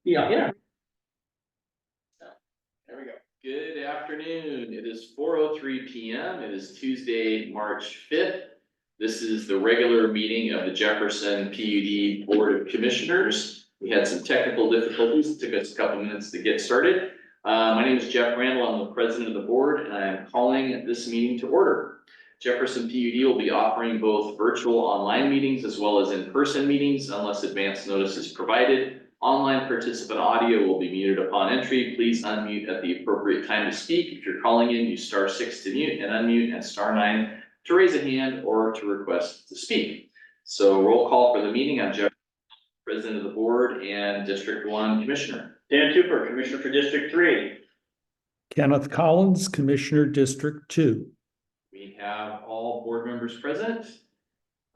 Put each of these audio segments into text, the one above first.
Yeah. There we go. Good afternoon. It is 4:03 p.m. It is Tuesday, March 5th. This is the regular meeting of the Jefferson PUD Board of Commissioners. We had some technical difficulties. It took us a couple minutes to get started. My name is Jeff Randall. I'm the president of the board, and I am calling this meeting to order. Jefferson PUD will be offering both virtual online meetings as well as in-person meetings unless advance notice is provided. Online participant audio will be muted upon entry. Please unmute at the appropriate time to speak. If you're calling in, use *6 to mute and unmute and *9 to raise a hand or to request to speak. So roll call for the meeting. I'm Jeff, president of the board and District 1 Commissioner. Dan Tupper, Commissioner for District 3. Kenneth Collins, Commissioner, District 2. We have all board members present.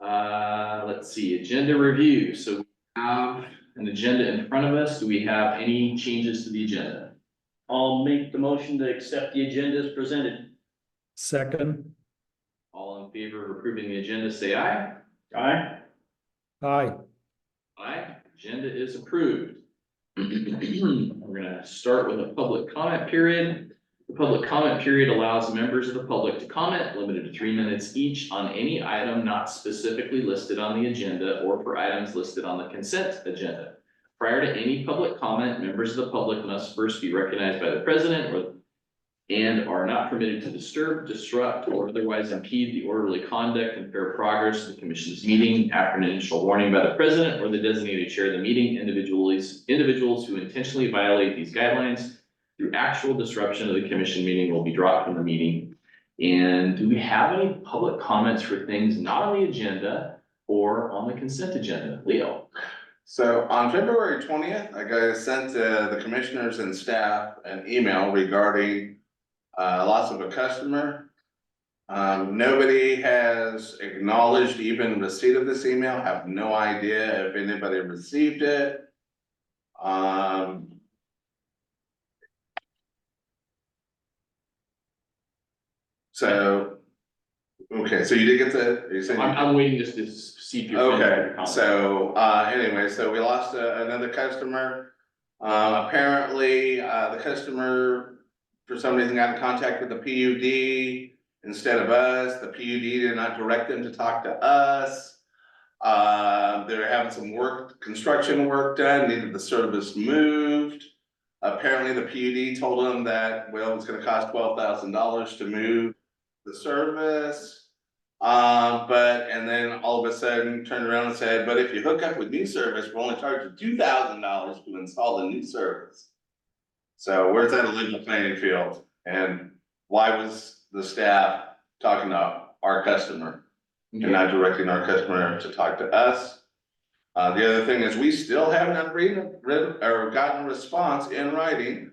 Let's see, agenda review. So we have an agenda in front of us. Do we have any changes to the agenda? I'll make the motion to accept the agenda as presented. Second. All in favor of approving the agenda, say aye. Aye. Aye. Aye, agenda is approved. We're gonna start with a public comment period. The public comment period allows members of the public to comment, limited to 3 minutes each, on any item not specifically listed on the agenda or for items listed on the consent agenda. Prior to any public comment, members of the public must first be recognized by the president and are not permitted to disturb, disrupt, or otherwise impede the orderly conduct and fair progress of the commission's meeting. After an initial warning by the president or the designated chair of the meeting, individuals who intentionally violate these guidelines through actual disruption of the commission meeting will be dropped from the meeting. And do we have any public comments for things not on the agenda or on the consent agenda? Leo? So on February 20th, I sent the commissioners and staff an email regarding loss of a customer. Nobody has acknowledged even receipt of this email. Have no idea if anybody received it. So, okay, so you did get you said I'm waiting just to see if you're. okay, so, anyway, so we lost another customer. Apparently, the customer, for some reason, got in contact with the PUD instead of us. The PUD did not direct them to talk to us. They're having some construction work done, needed the service moved. Apparently, the PUD told them that, well, it's gonna cost $12,000 to move the service. And then all of a sudden turned around and said, but if you hook up with new service, we'll only charge you $2,000 to install the new service. So where's that a level playing field? And why was the staff talking to our customer and not directing our customer to talk to us? The other thing is we still have not gotten a response in writing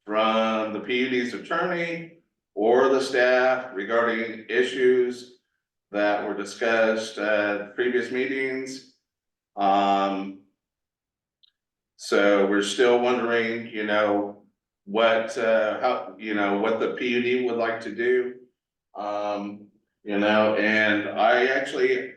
from the PUD's attorney or the staff regarding issues that were discussed at previous meetings. So we're still wondering, what the PUD would like to do. And I actually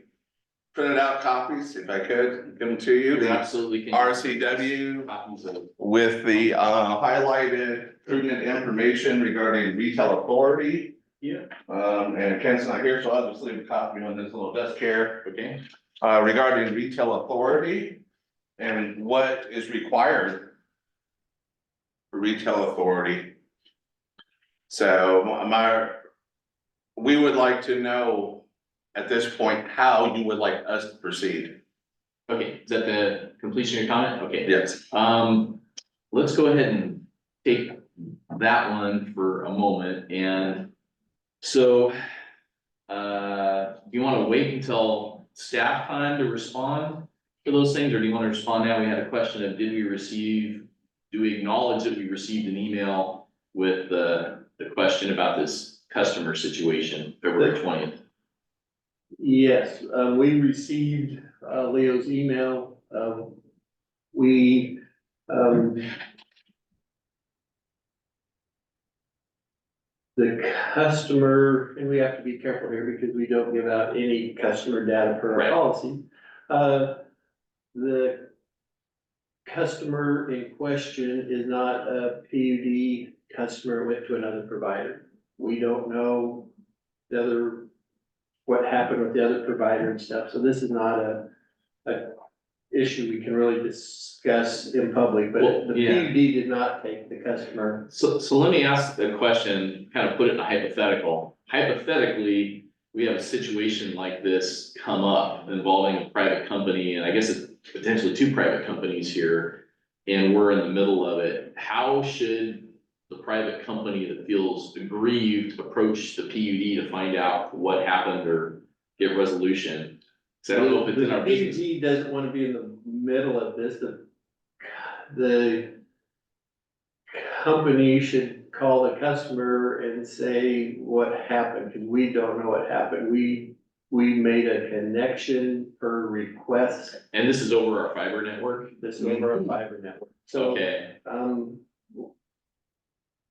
printed out copies, if I could, give them to you. You absolutely can. RCW Copies of- with the highlighted pertinent information regarding retail authority. Yeah. And Ken's not here, so I'll just leave a copy on this little desk here. Okay. Regarding retail authority and what is required for retail authority. So we would like to know at this point how you would like us to proceed. Okay, is that the completion of your comment? Okay. Yes. Let's go ahead and take that one for a moment. And so, do you want to wait until staff time to respond to those things, or do you want to respond now? We had a question of, do we acknowledge that we received an email with the question about this customer situation, February 20th? Yes, we received Leo's email. The customer, and we have to be careful here because we don't give out any customer data per our Right. policy. The customer in question is not a PUD customer, went to another provider. We don't know what happened with the other provider and stuff, so this is not a issue we can really discuss in public, but Well, the yeah. PUD did not take the customer. So let me ask the question, kind of put it in a hypothetical. Hypothetically, we have a situation like this come up involving a private company, and I guess it's potentially two private companies here, and we're in the middle of it. How should the private company that feels aggrieved approach the PUD to find out what happened or get resolution? So I don't know if it's in our business. The PUD doesn't wanna be in the middle of this, the company should call the customer and say what happened, cause we don't know what happened. We made a connection per request, And this is over our fiber network? this is over a fiber network, so. Okay,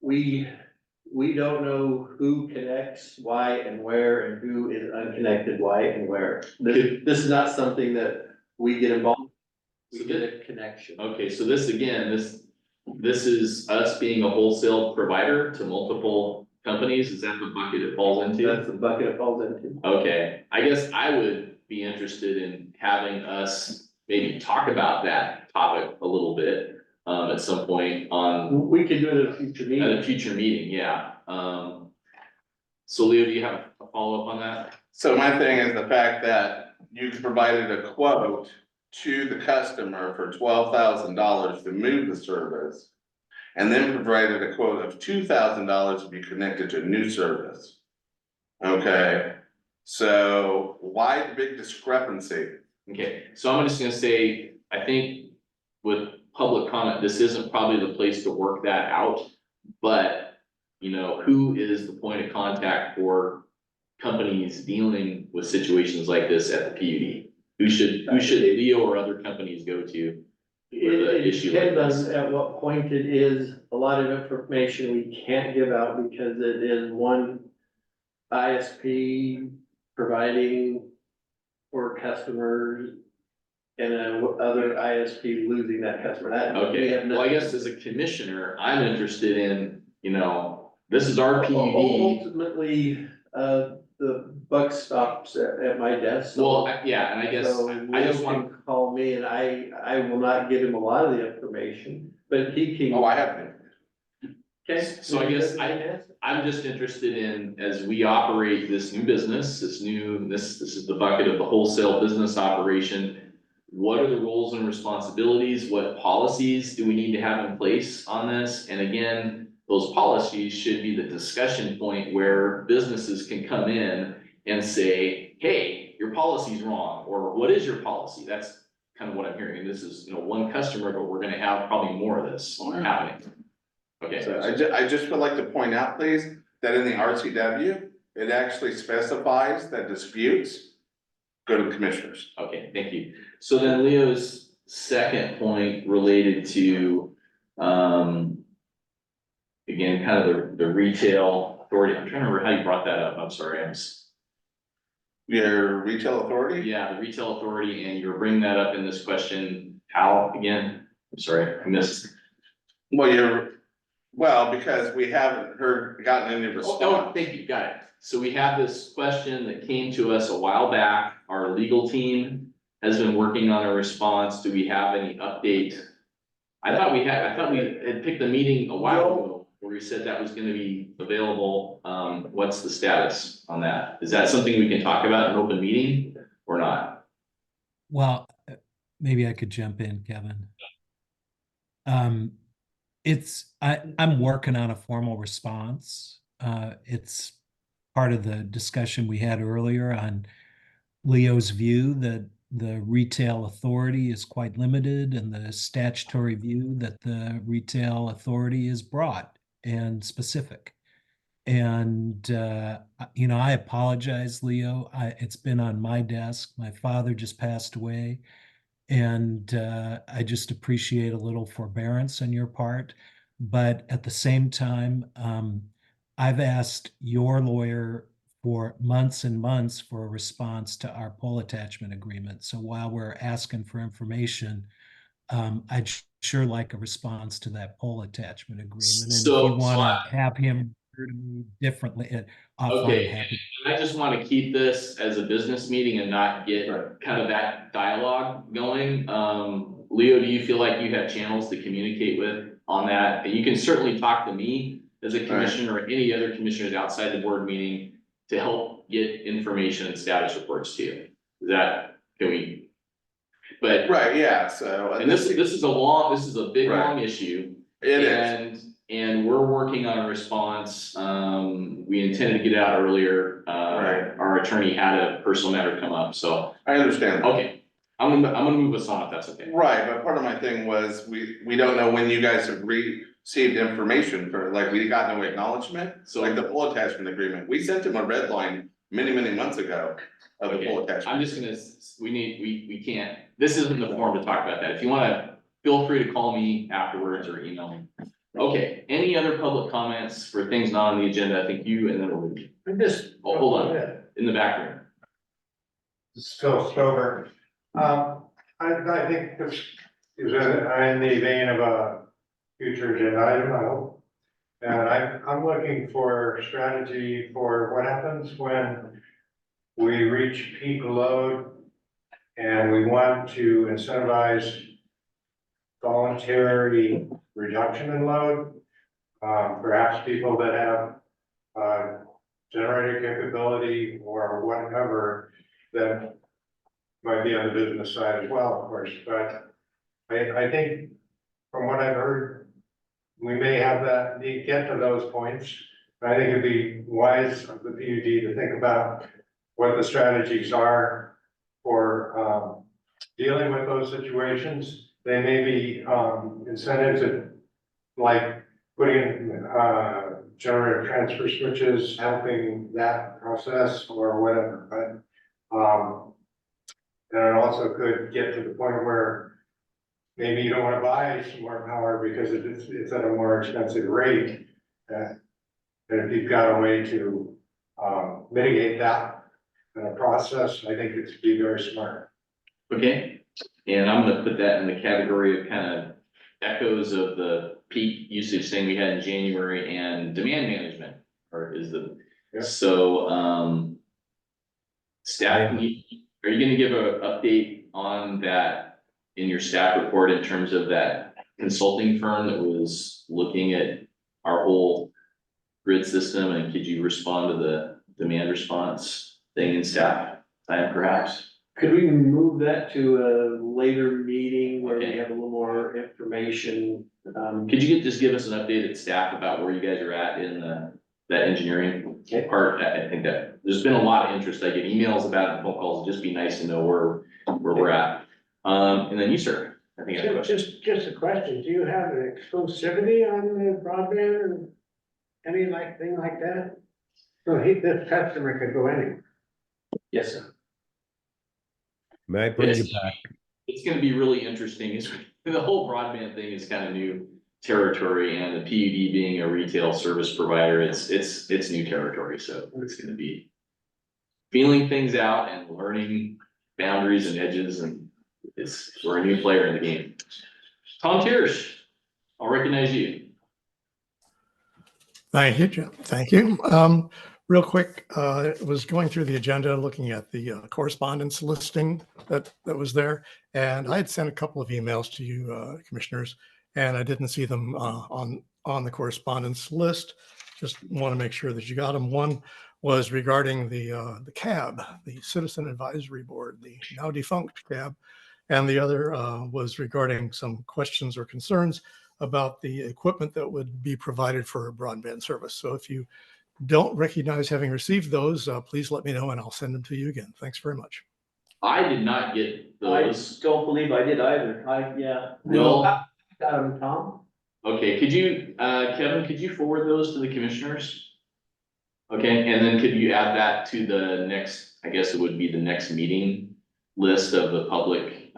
We don't know who connects, why and where, and who is unconnected, why and where. This is not something that we get involved. We get a connection. okay, so this again, this is us being a wholesale provider to multiple companies, is that the bucket it falls into? That's the bucket it falls into. Okay, I guess I would be interested in having us maybe talk about that topic a little bit. At some point on, We could do it at a future at meeting. a future meeting, yeah. So Leo, do you have a follow-up on that? So my thing is the fact that you provided a quote to the customer for $12,000 to move the service. And then provided a quote of $2,000 to be connected to a new service. Okay, so why the big discrepancy? Okay, so I'm just gonna say, I think with public comment, this isn't probably the place to work that out. But, you know, who is the point of contact for companies dealing with situations like this at the PUD? Who should Leo or other companies go to? It issue like depends this. on at what point it is. A lot of information we can't give out because it is one ISP providing for customers and then other ISP losing that customer. That we Okay, have well, I nothing. guess as a commissioner, I'm interested in, you know, this is our PUD. Ultimately, the buck stops at my desk. so- Well, yeah, and I guess, So I just Leo want, can call me and I will not give him a lot of the information, but he can. Oh, I have no. Okay. So I guess I'm just interested in, as we operate this new business, this is the bucket of the wholesale business operation. What are the roles and responsibilities? What policies do we need to have in place on this? And again, those policies should be the discussion point where businesses can come in and say, hey, your policy's wrong, or what is your policy? That's kind of what I'm hearing. This is, you know, one customer, but we're gonna have probably more of this happening. Okay. So I just would like to point out, please, that in the RCW, it actually specifies that disputes go to the commissioners. Okay, thank you. So then Leo's second point related to, again, kind of the retail authority. I'm trying to remember how you brought that up. I'm sorry, Your retail authority? yeah, the retail authority, and you're bringing that up in this question. How again? I'm sorry, I missed. Well, because we haven't gotten any Oh, response. thank you, got it. So we have this question that came to us a while back. Our legal team has been working on a response. Do we have any update? I thought we had picked a meeting a while ago where we said that was gonna be available. What's the status on that? Is that something we can talk about in an open meeting or not? Well, maybe I could jump in, Kevin. I'm working on a formal response. It's part of the discussion we had earlier on Leo's view that the retail authority is quite limited and the statutory view that the retail authority is broad and specific. And, you know, I apologize, Leo. It's been on my desk. My father just passed away. And I just appreciate a little forbearance on your part. But at the same time, I've asked your lawyer for months and months for a response to our pole attachment agreement. So while we're asking for information, I'd sure like a response to that poll attachment agreement. And if So- you want to have him hear me differently, offline, Okay. happy. I just want to keep this as a business meeting and not get kind of that dialogue going. Leo, do you feel like you have channels to communicate with on that? And you can certainly talk to me as a commissioner or any other commissioners outside the board meeting to help get information and status reports to you. Is that, can we? But, Right, yeah, so. and this is a big, Right. long issue. It is. And we're working on a response. We intended to get it out earlier. Right. Our attorney had a personal matter come up, so, I understand that. okay. I'm gonna move us on if that's okay. Right, but part of my thing was, we don't know when you guys have received information for, like, we got no acknowledgement. So like the poll attachment agreement, we sent him a red line many, many months ago of the poll Okay, I'm attachment. just gonna, we can't, this isn't the forum to talk about that. If you wanna, feel free to call me afterwards or email me. Okay, any other public comments for things not on the agenda? I think you and then we'll, I'm just. oh, hold on, in the back room. Still sober. I think this is in the vein of a future agenda item, I hope. And I'm looking for strategy for what happens when we reach peak load and we want to incentivize voluntary reduction in load. Perhaps people that have generator capability or whatever that might be on the business side as well, of course, but I think from what I've heard, we may have that need to get to those points. I think it'd be wise of the PUD to think about what the strategies are for dealing with those situations. They may be incentives that, like putting generator transfer switches, helping that process or whatever, but and it also could get to the point where maybe you don't want to buy some more power because it's at a more expensive rate. And if you've got a way to mitigate that in a process, I think it's be very smart. Okay, and I'm gonna put that in the category of kind of echoes of the peak usage thing we had in January and demand management, or is the, Yeah. so, staff, are you gonna give a update on that in your staff report in terms of that consulting firm that was looking at our whole grid system, and could you respond to the demand response thing in staff time perhaps? Could we move that to a later meeting where Okay. we have a little more information? Could you just give us an update at staff about where you guys are at in that engineering Okay. part? I think that there's been a lot of interest. I get emails about it and phone calls. It'd just be nice to know where we're at. And then you, sir, I think I have a question. Just a question, do you have an exclusivity on the broadband or any thing like that? So this customer could go anywhere. Yes, sir. May I bring you Yes. back? It's gonna be really interesting. The whole broadband thing is kind of new territory, and the PUD being a retail service provider, it's new territory, so it's gonna be feeling things out and learning boundaries and edges, and we're a new player in the game. Tom Tiersch, I'll recognize you. Thank you, Jim. Thank you. Real quick, I was going through the agenda, looking at the correspondence listing that was there. And I had sent a couple of emails to you, commissioners, and I didn't see them on the correspondence list. Just want to make sure that you got them. One was regarding the CAB, the Citizen Advisory Board, the now defunct CAB. And the other was regarding some questions or concerns about the equipment that would be provided for broadband service. So if you don't recognize having received those, please let me know and I'll send them to you again. Thanks very much. I did not get I those. don't believe I did either. Yeah. No, Got him, Tom? okay, could you, Kevin, could you forward those to the commissioners? Okay, and then could you add that to the next, I guess it would be the next meeting list of the public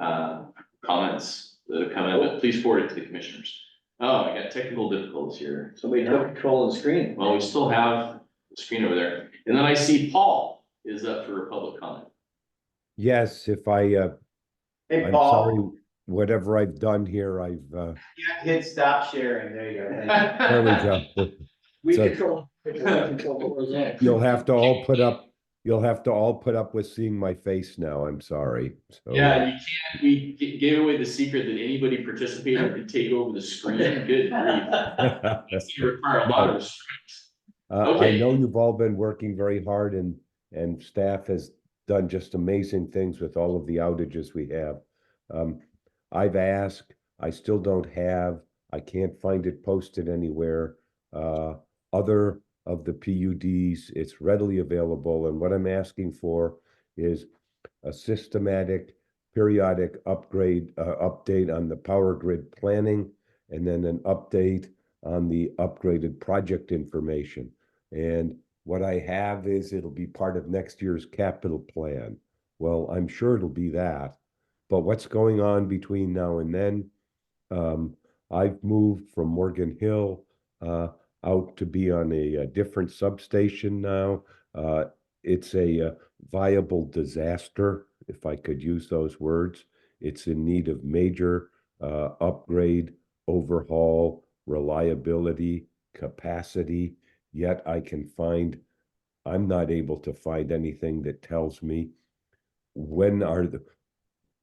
comments that have come in, but please forward it to the commissioners. Oh, I got technical difficulties here. Somebody took control of the screen. Well, we still have the screen over there. And then I see Paul is up for a public comment. Yes, if Hey, I'm Paul. sorry, whatever I've done here, Hit stop sharing, there you go. there we go. We So- control what goes on. You'll have to all put up with seeing my face now. I'm sorry. So, Yeah, you can't, we gave away the secret that anybody participating could take over the screen. Good grief. That's gonna require a lot of restraints. I Okay. know you've all been working very hard and staff has done just amazing things with all of the outages we have. I've asked, I still don't have, I can't find it posted anywhere. Other of the PUDs, it's readily available, and what I'm asking for is a systematic, periodic update on the power grid planning, and then an update on the upgraded project information. And what I have is it'll be part of next year's capital plan. Well, I'm sure it'll be that, but what's going on between now and then? I've moved from Morgan Hill out to be on a different substation now. It's a viable disaster, if I could use those words. It's in need of major upgrade, overhaul, reliability, capacity, yet I'm not able to find anything that tells me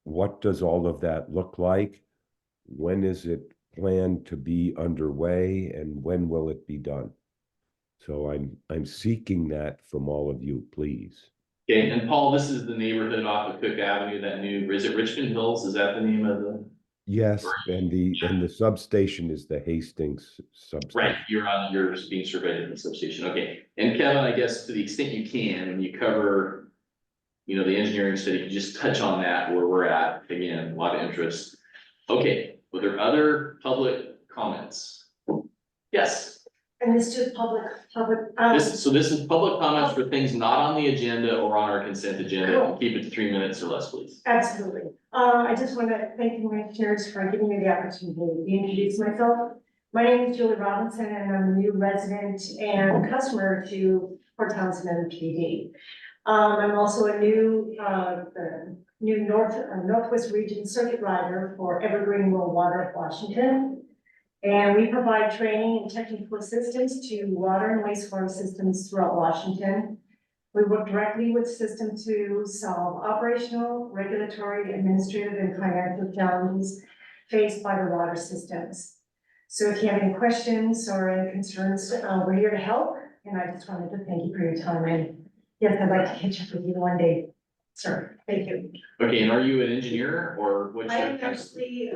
what does all of that look like? When is it planned to be underway, and when will it be done? So I'm seeking that from all of you, please. Okay, and Paul, this is the neighborhood off of Cook Avenue, that new, is it Richmond Hills? Is that the name of the? Yes, and the substation is the Hastings substation. Right, you're being surveyed at the substation, okay. And Kevin, I guess to the extent you can, when you cover, you know, the engineering study, you just touch on that where we're at, again, a lot of interest. Okay, were there other public comments? Yes, And this just public, this is public comments for things not on the agenda or on our consent agenda. Cool. Keep it to 3 minutes or less, please. absolutely. I just want to thank the commissioners for giving me the opportunity to introduce myself. My name is Julie Robinson, and I'm a new resident and customer to Port Townsend and PD. I'm also a new Northwest Region Circuit Rider for Evergreen Rural Water of Washington. And we provide training and technical assistance to water and wastewater systems throughout Washington. We work directly with systems to solve operational, regulatory, administrative, and financial challenges faced by the water systems. So if you have any questions or any concerns, we're here to help. And I just wanted to thank you for your time. And yes, I'd like to catch up with you one day, sir. Thank you. Okay, and are you an engineer or what's I your am actually,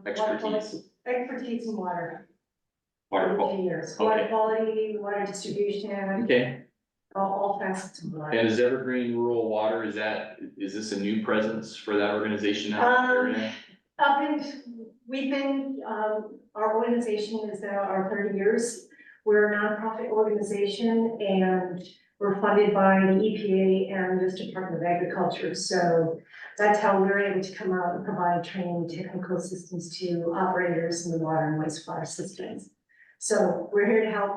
expertise? expertise in water. Water 50 quality. years, Okay. water quality, water distribution, Okay, all facets of water. and is Evergreen Rural Water, is this a new presence for that organization now? in the area? Our organization is now our 30 years. We're a nonprofit organization and we're funded by the EPA and the US Department of Agriculture. So that's how we're able to come out and provide training and technical assistance to operators in the water and wastewater systems. So we're here to help.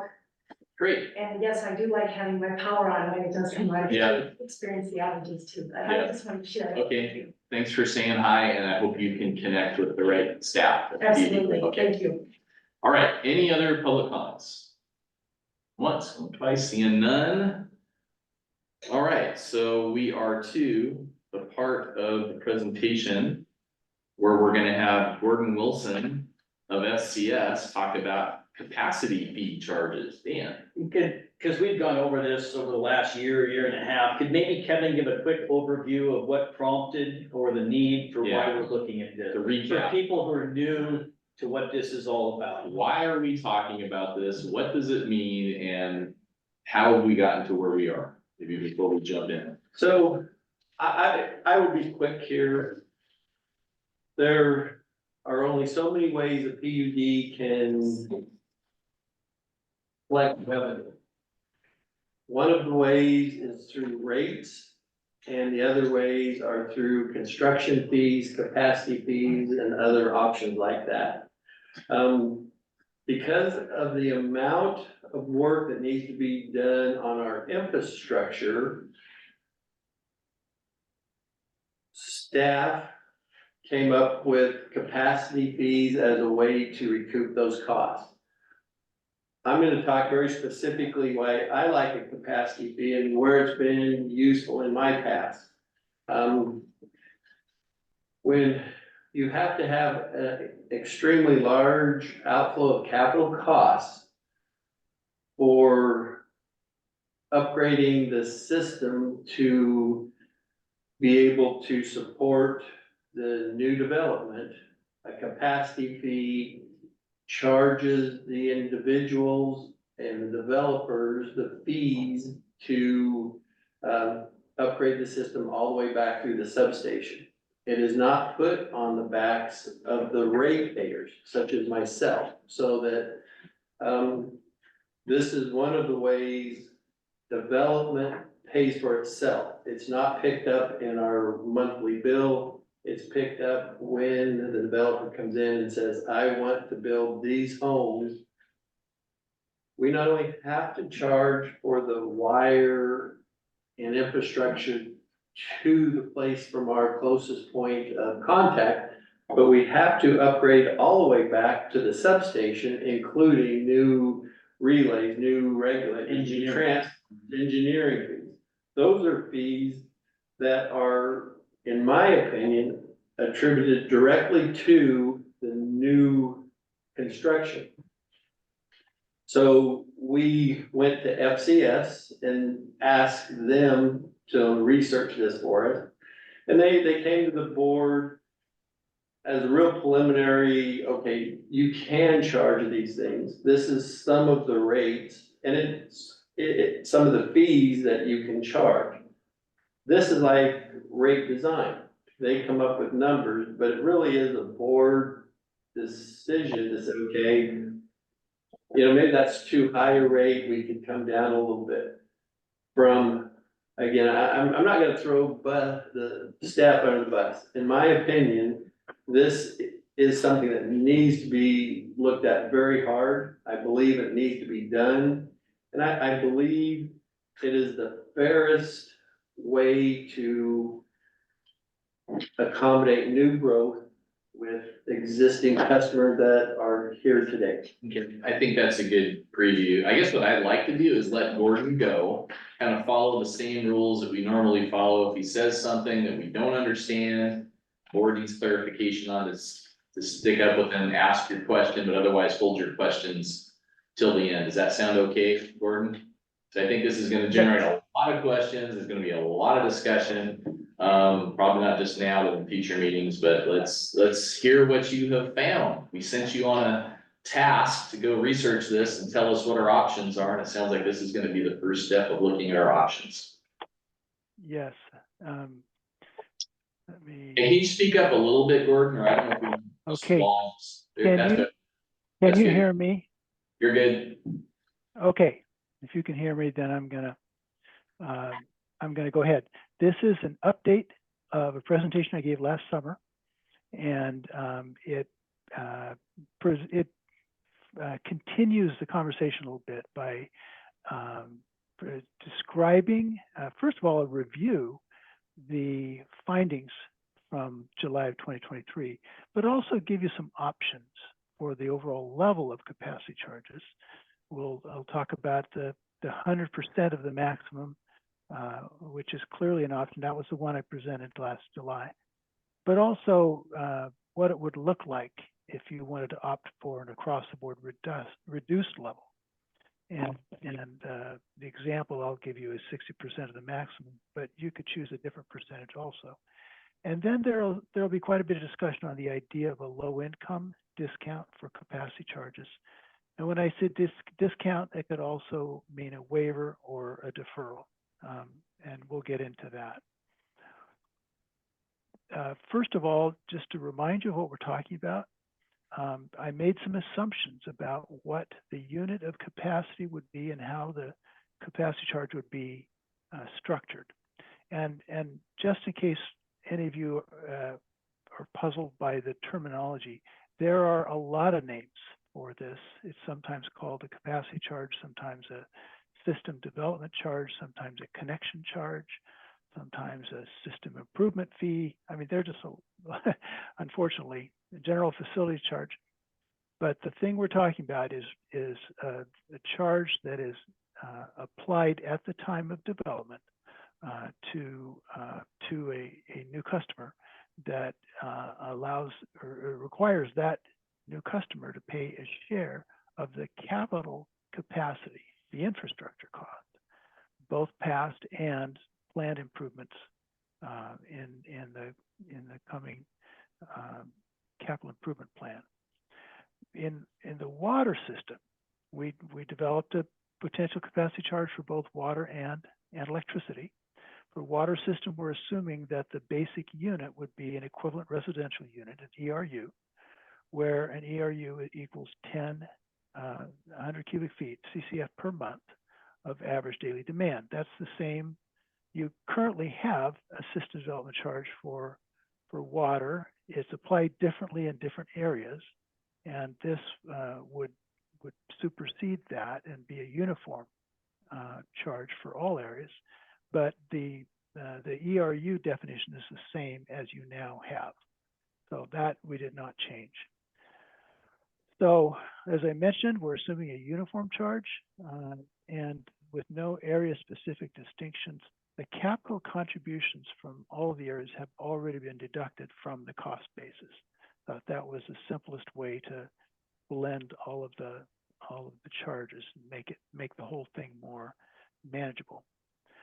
Great, And yes, I do like having my power on when it does come on. Yeah. Experience the outages too, but Yeah. I just want to share. it. okay, thanks for saying hi, and I hope you can connect with the right staff. at the PD. Absolutely, Okay, thank you. all right, any other public comments? Once, twice, seeing none. All right, so we are to the part of the presentation where we're gonna have Gordon Wilson of SCS talk about capacity fee charges. Dan? Because we've gone over this over the last year and a half, could maybe Kevin give a quick overview of what prompted or the need for why Yeah. we're looking at this? The For recap. people who are new to what this is all about. Why are we talking about this? What does it mean? And how have we gotten to where we are? Maybe before we jump in. So I will be quick here. There are only so many ways a PUD can collect revenue. One of the ways is through rates, and the other ways are through construction fees, capacity fees, and other options like that. Because of the amount of work that needs to be done on our infrastructure, staff came up with capacity fees as a way to recoup those costs. I'm gonna talk very specifically why I like a capacity fee and where it's been useful in my past. When you have to have an extremely large outflow of capital costs for upgrading the system to be able to support the new development, a capacity fee charges the individuals and the developers the fees to upgrade the system all the way back through the substation. It is not put on the backs of the ratepayers, such as myself, so that this is one of the ways development pays for itself. It's not picked up in our monthly bill. It's picked up when the developer comes in and says, I want to build these homes. We not only have to charge for the wire and infrastructure to the place from our closest point of contact, but we have to upgrade all the way back to the substation, including new relays, new regulators, engineering fees. Those are fees that are, in my opinion, attributed directly to the new construction. So we went to FCS and asked them to research this for us. And they came to the board as a real preliminary, okay, you can charge these things. This is some of the rates and it's some of the fees that you can charge. This is like rate design. They come up with numbers, but it really is a board decision to say, okay, maybe that's too high a rate, we could come down a little bit. From, again, I'm not gonna throw the staff under the bus. In my opinion, this is something that needs to be looked at very hard. I believe it needs to be done. And I believe it is the fairest way to accommodate new growth with existing customers that are here today. Okay, I think that's a good preview. I guess what I'd like to do is let Gordon go, kind of follow the same rules that we normally follow. If he says something that we don't understand, or needs clarification on, is to stick up with him, ask your question, but otherwise hold your questions till the end. Does that sound okay, Gordon? So I think this is gonna generate a lot of questions. There's gonna be a lot of discussion. Probably not just now, but in future meetings, but let's hear what you have found. We sent you on a task to go research this and tell us what our options are, and it sounds like this is gonna be the first step of looking at our options. Yes. Let me. Can you speak up a little bit, Gordon, or I don't know if we. Okay. Can Can you That's good. hear me? You're good. Okay. If you can hear me, then I'm gonna go ahead. This is an update of a presentation I gave last summer, and it continues the conversation a little bit by describing, first of all, a review the findings from July of 2023, but also give you some options for the overall level of capacity charges. I'll talk about the 100% of the maximum, which is clearly an option. That was the one I presented last July, but also what it would look like if you wanted to opt for an across-the-board reduced level. And the example I'll give you is 60% of the maximum, but you could choose a different percentage also. And then there'll be quite a bit of discussion on the idea of a low income discount for capacity charges. And when I say discount, it could also mean a waiver or a deferral, and we'll get into that. First of all, just to remind you of what we're talking about, I made some assumptions about what the unit of capacity would be and how the capacity charge would be structured. And just in case any of you are puzzled by the terminology, there are a lot of names for this. It's sometimes called a capacity charge, sometimes a system development charge, sometimes a connection charge, sometimes a system improvement fee. I mean, there are just unfortunately, the general facilities charge. But the thing we're talking about is a charge that is applied at the time of development to a new customer that allows or requires that new customer to pay a share of the capital capacity, the infrastructure cost, both past and planned improvements in the coming capital improvement plan. In the water system, we developed a potential capacity charge for both water and electricity. For water system, we're assuming that the basic unit would be an equivalent residential unit, an ERU, where an ERU equals 100 cubic feet, CCF per month of average daily demand. That's the same. You currently have a system development charge for water. It's applied differently in different areas, and this would supersede that and be a uniform charge for all areas. But the ERU definition is the same as you now have. So that we did not change. So as I mentioned, we're assuming a uniform charge and with no area specific distinctions. The capital contributions from all of the areas have already been deducted from the cost basis. That was the simplest way to blend all of the charges and make the whole thing more manageable.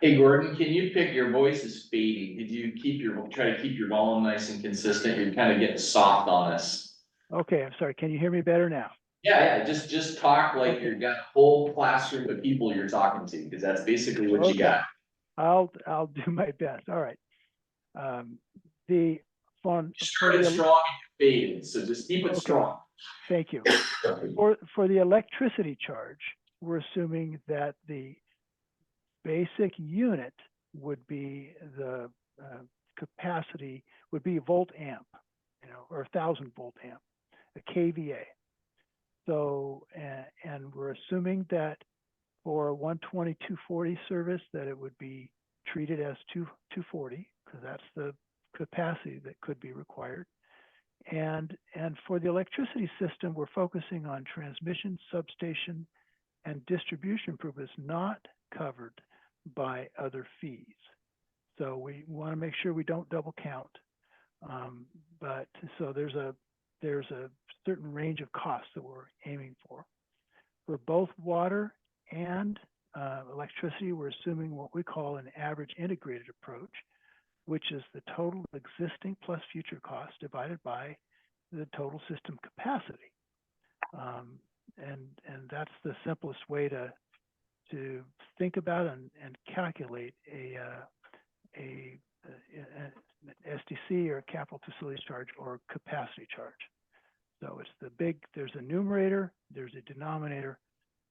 Hey, Gordon, can you pick, your voice is fading. Did you try to keep your volume nice and consistent? You're kind of getting soft on us. Okay, I'm sorry. Can you hear me better now? Yeah, just talk like you've got a whole classroom of people you're talking to, because that's basically what you got. I'll do my best. All right. The fund You started strong and you faded, so just keep it strong. Thank you. For the electricity charge, we're assuming that the basic unit would be the capacity would be volt amp, or 1,000 volt amp, a kVA. So, and we're assuming that for 120, 240 service, that it would be treated as 240, because that's the capacity that could be required. And for the electricity system, we're focusing on transmission, substation, and distribution improvements not covered by other fees. So we want to make sure we don't double count. But so there's a certain range of costs that we're aiming for. For both water and electricity, we're assuming what we call an average integrated approach, which is the total existing plus future cost divided by the total system capacity. And that's the simplest way to think about and calculate an SDC or capital facilities charge or capacity charge. So it's there's a numerator, there's a denominator.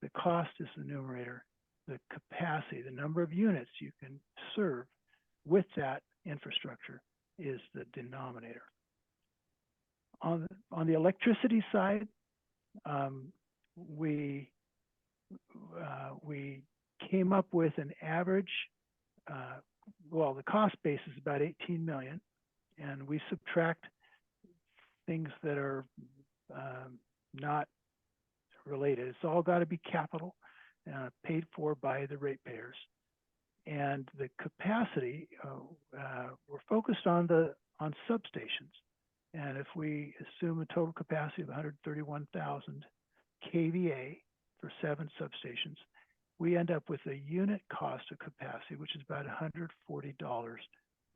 The cost is the numerator. The capacity, the number of units you can serve with that infrastructure, is the denominator. On the electricity side, we came up with an average. Well, the cost base is about 18 million, and we subtract things that are not related. It's all got to be capital, paid for by the ratepayers. And the capacity, we're focused on substations. And if we assume a total capacity of 131,000 kVA for 7 substations, we end up with a unit cost of capacity, which is about $140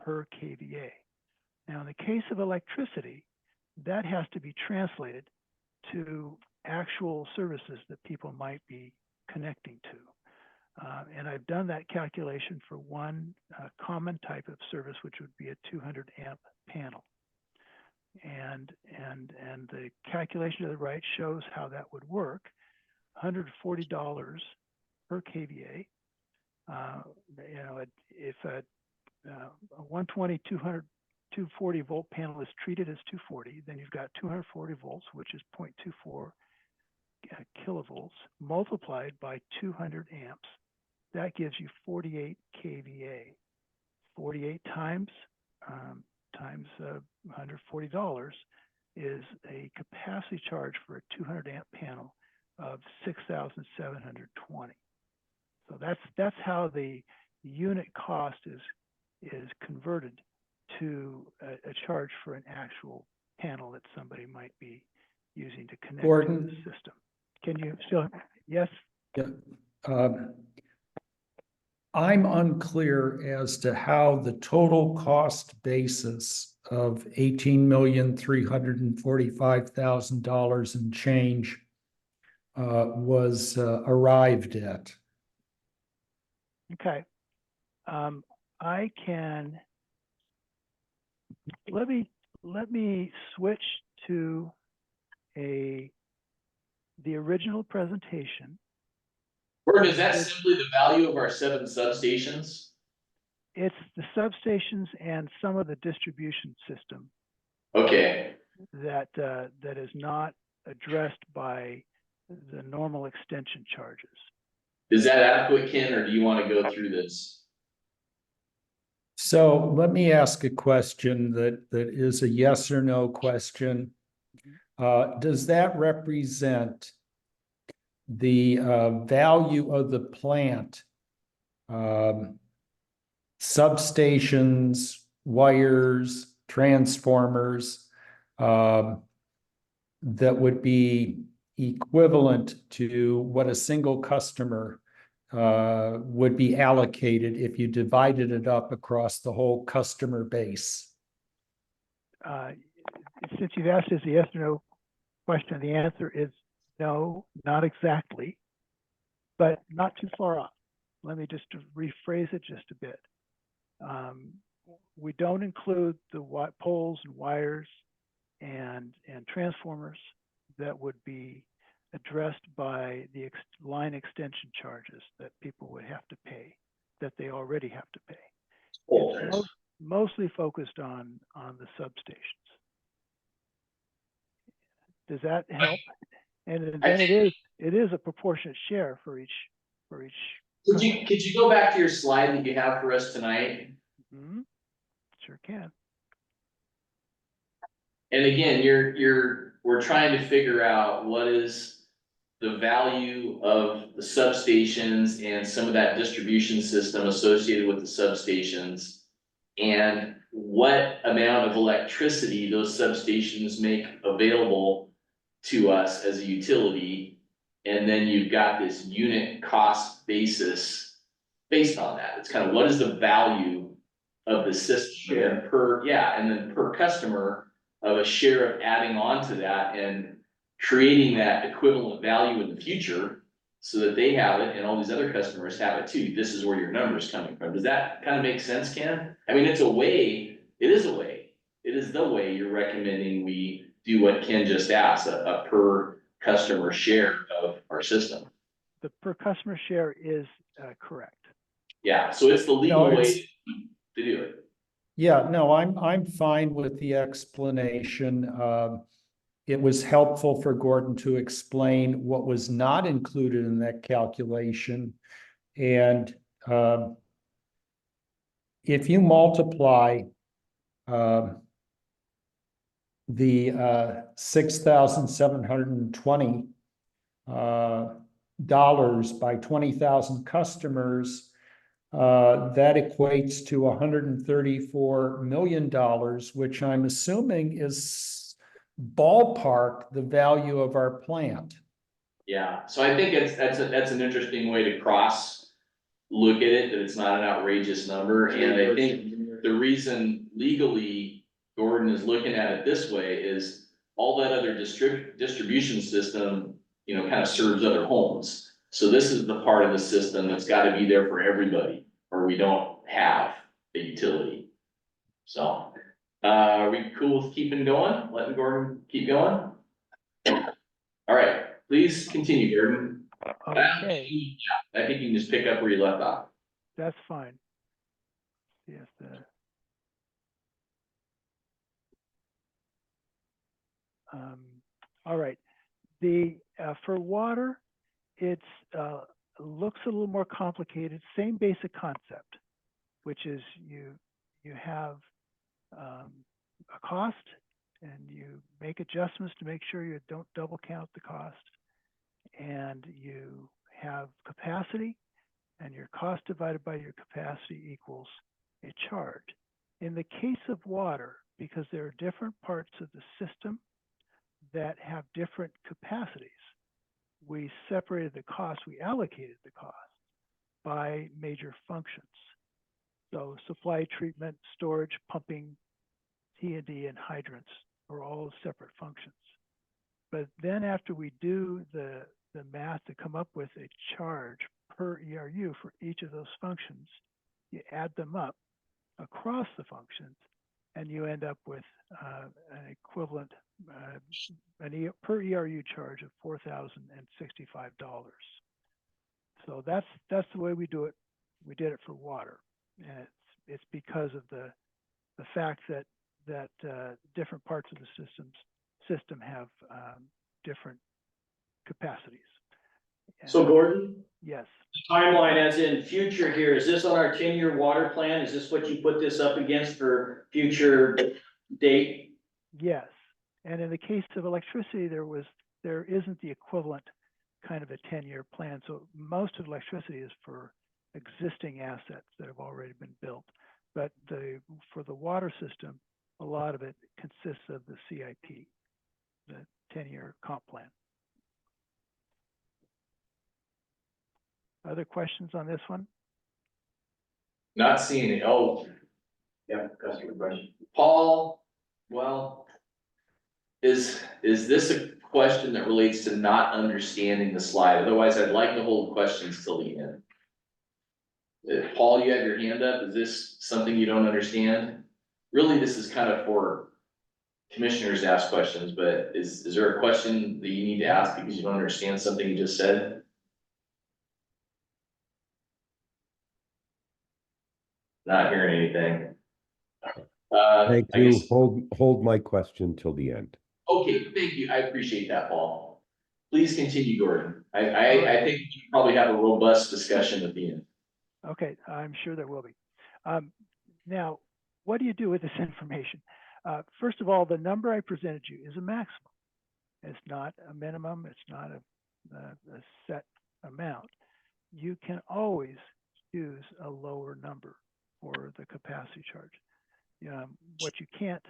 per kVA. Now, in the case of electricity, that has to be translated to actual services that people might be connecting to. And I've done that calculation for one common type of service, which would be a 200 amp panel. And the calculation to the right shows how that would work. $140 per kVA. If a 120, 200, 240 volt panel is treated as 240, then you've got 240 volts, which is 0.24 kilovolts, multiplied by 200 amps. That gives you 48 kVA. 48 times times $140 is a capacity charge for a 200 amp panel of 6,720. So that's how the unit cost is converted to a charge for an actual panel that somebody might be using to connect to Gordon? the system. Can you still, yes? Yeah. I'm unclear as to how the total cost basis of $18,345,000 and change was arrived at. Okay. I can, let me switch to the original presentation. Gordon, is that simply the value of our 7 substations? It's the substations and some of the distribution system Okay, that is not addressed by the normal extension charges. is that adequate, Ken, or do you want to go through this? So let me ask a question that is a yes or no question. Does that represent the value of the plant, substations, wires, transformers, that would be equivalent to what a single customer would be allocated if you divided it up across the whole customer base? Since you've asked as a yes or no question, the answer is no, not exactly, but not too far off. Let me just rephrase it just a bit. We don't include the poles and wires and transformers that would be addressed by the line extension charges that people would have to pay, that they already have to pay. It's mostly focused on the substations. Does that help? And then it is a proportionate share for each. Could you go back to your slide that you have for us tonight? Mm-hmm. Sure can. And again, we're trying to figure out what is the value of the substations and some of that distribution system associated with the substations, and what amount of electricity those substations make available to us as a utility. And then you've got this unit cost basis based on that. It's kind of what is the value of the system and then per customer of a share of adding on to that and creating that equivalent value in the future so that they have it and all these other customers have it too. This is where your number's coming from. Does that kind of make sense, Ken? I mean, it is a way. It is the way you're recommending we do what Ken just asked, a per customer share of our system. The per customer share is correct. Yeah, so it's the legal way to do it. Yeah, no, I'm fine with the explanation. It was helpful for Gordon to explain what was not included in that calculation. And if you multiply the $6,720 by 20,000 customers, that equates to $134 million, which I'm assuming is ballpark the value of our plant. Yeah, so I think that's an interesting way to look at it, that it's not an outrageous number. And I think the reason legally Gordon is looking at it this way is all that other distribution system, kind of serves other homes. So this is the part of the system that's got to be there for everybody, or we don't have a utility. So, are we cool with keeping going? Letting Gordon keep going? All right, please continue, Gordon. Okay. I think you can just pick up where you left off. That's fine. Yes. All right. For water, it's looks a little more complicated. Same basic concept, which is you have a cost, and you make adjustments to make sure you don't double count the cost. And you have capacity, and your cost divided by your capacity equals a charge. In the case of water, because there are different parts of the system that have different capacities, we separated the cost, we allocated the cost by major functions. So supply, treatment, storage, pumping, T&D, and hydrants are all separate functions. But then after we do the math to come up with a charge per ERU for each of those functions, you add them up across the functions, and you end up with an equivalent per ERU charge of $4,065. So that's the way we do it. We did it for water, and it's because of the fact that different parts of the system have different capacities. So Gordon, Yes. timeline as in future here, is this on our 10-year water plan? Is this what you put this up against for future date? Yes. And in the case of electricity, there isn't the equivalent kind of a 10-year plan. So most of electricity is for existing assets that have already been built. But for the water system, a lot of it consists of the CIP, the 10-year comp plan. Other questions on this one? Not seeing it. Oh, Yeah, customer question. Paul, well, is this a question that relates to not understanding the slide? Otherwise, I'd like to hold questions till the end. Paul, you have your hand up. Is this something you don't understand? Really, this is kind of for commissioners to ask questions, but is there a question that you need to ask because you don't understand something you just said? Not hearing anything. Thank I you. guess- Hold my question till the end. Okay, thank you. I appreciate that, Paul. Please continue, Gordon. I think you probably have a robust discussion at the end. Okay, I'm sure there will be. Now, what do you do with this information? First of all, the number I presented you is a maximum. It's not a minimum. It's not a set amount. You can always choose a lower number for the capacity charge. What you can't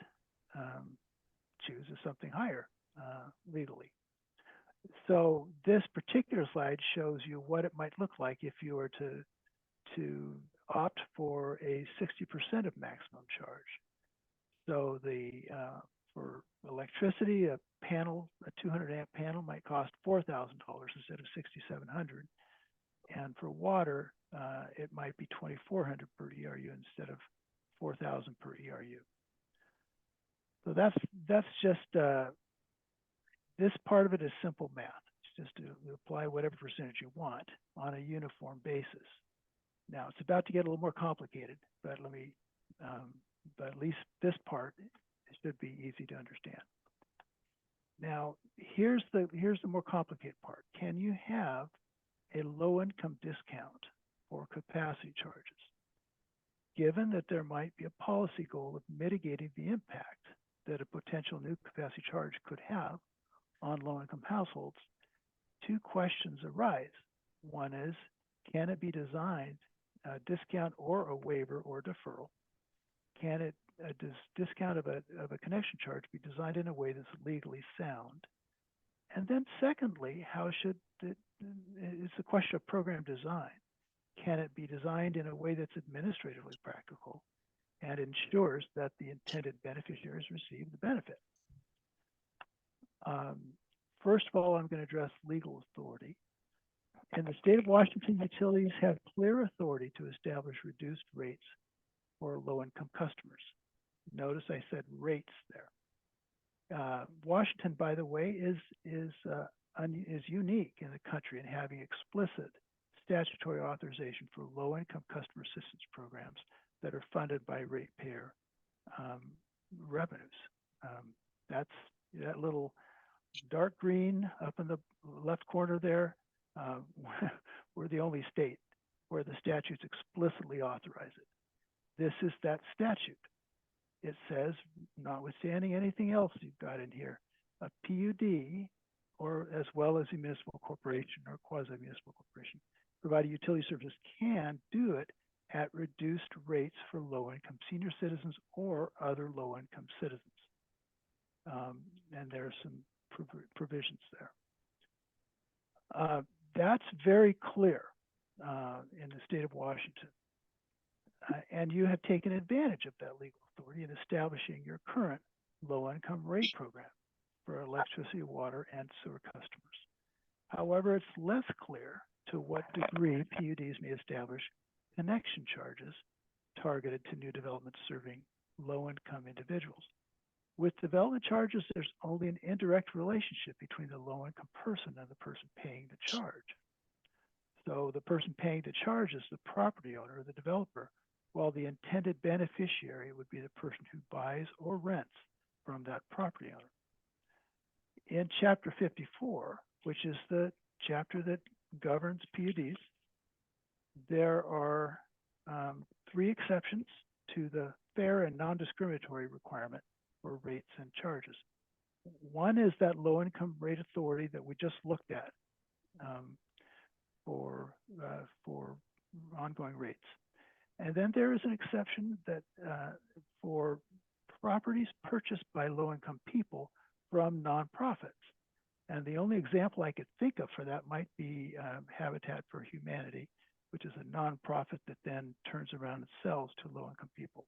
choose is something higher legally. So this particular slide shows you what it might look like if you were to opt for a 60% of maximum charge. So for electricity, a 200 amp panel might cost $4,000 instead of $6,700. And for water, it might be $2,400 per ERU instead of $4,000 per ERU. So that's just this part of it is simple math. It's just to apply whatever percentage you want on a uniform basis. Now it's about to get a little more complicated, but but at least this part should be easy to understand. Now here's the more complicated part. Can you have a low income discount for capacity charges, given that there might be a policy goal of mitigating the impact that a potential new capacity charge could have on low income households? Two questions arise. One is, can it be designed a discount or a waiver or deferral? Can a discount of a connection charge be designed in a way that's legally sound? And then secondly, it's a question of program design. Can it be designed in a way that's administratively practical and ensures that the intended beneficiaries receive the benefit? First of all, I'm going to address legal authority. In the state of Washington, utilities have clear authority to establish reduced rates for low-income customers. Notice I said rates there. Washington, by the way, is unique in the country in having explicit statutory authorization for low-income customer assistance programs that are funded by ratepayer revenues. That's that little dark green up in the left corner there. We're the only state where the statutes explicitly authorize it. This is that statute. it says, notwithstanding anything else you've got in here, a PUD, or as well as a municipal corporation or quasi-municipal corporation, providing utility services can do it at reduced rates for low-income senior citizens or other low-income citizens. And there are some provisions there. That's very clear in the state of Washington. And you have taken advantage of that legal authority in establishing your current low-income rate program for electricity, water, and sewer customers. However, it's less clear to what degree PUDs may establish connection charges targeted to new developments serving low-income individuals. With development charges, there's only an indirect relationship between the low-income person and the person paying the charge. So the person paying the charge is the property owner or the developer, while the intended beneficiary would be the person who buys or rents from that property owner. In Chapter 54, which is the chapter that governs PUDs, there are 3 exceptions to the fair and non-discriminatory requirement for rates and charges. One is that low-income rate authority that we just looked at for ongoing rates. And then there is an exception that for properties purchased by low-income people from nonprofits. And the only example I could think of for that might be Habitat for Humanity, which is a nonprofit that then turns around and sells to low-income people.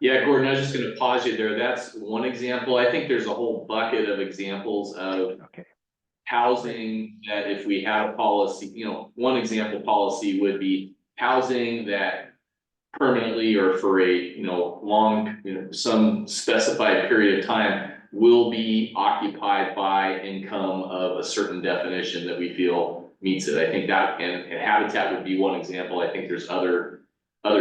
Yeah, Gordon, I was just gonna pause you there. That's one example. I think there's a whole bucket of examples of housing that if we had a policy, you know, one example policy would be housing that permanently or for a, you know, long, you know, some specified period of time will be occupied by income of a certain definition that we feel meets it. I think that, and Habitat would be one example. I think there's other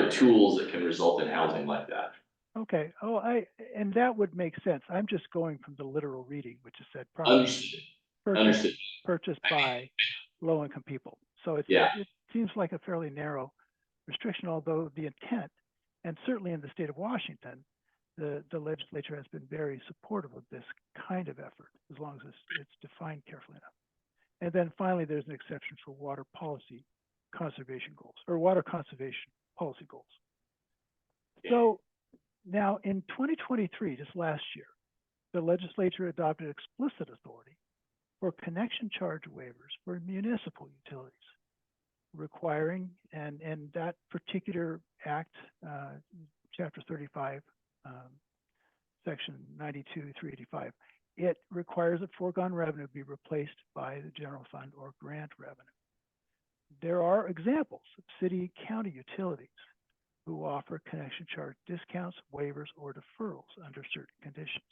tools that can result in housing like that. Okay. Oh, and that would make sense. I'm just going from the literal reading, which is said Understood. purchased by low-income people. So it seems like a fairly narrow restriction, although the intent, and certainly in the state of Washington, the legislature has been very supportive of this kind of effort, as long as it's defined carefully enough. And then finally, there's an exception for water policy conservation goals, or water conservation policy goals. So now in 2023, just last year, the legislature adopted explicit authority for connection charge waivers for municipal utilities, requiring, and that particular act, Chapter 35, Section 92-385, it requires that foregone revenue be replaced by the general fund or grant revenue. There are examples of city county utilities who offer connection charge discounts, waivers, or deferrals under certain conditions.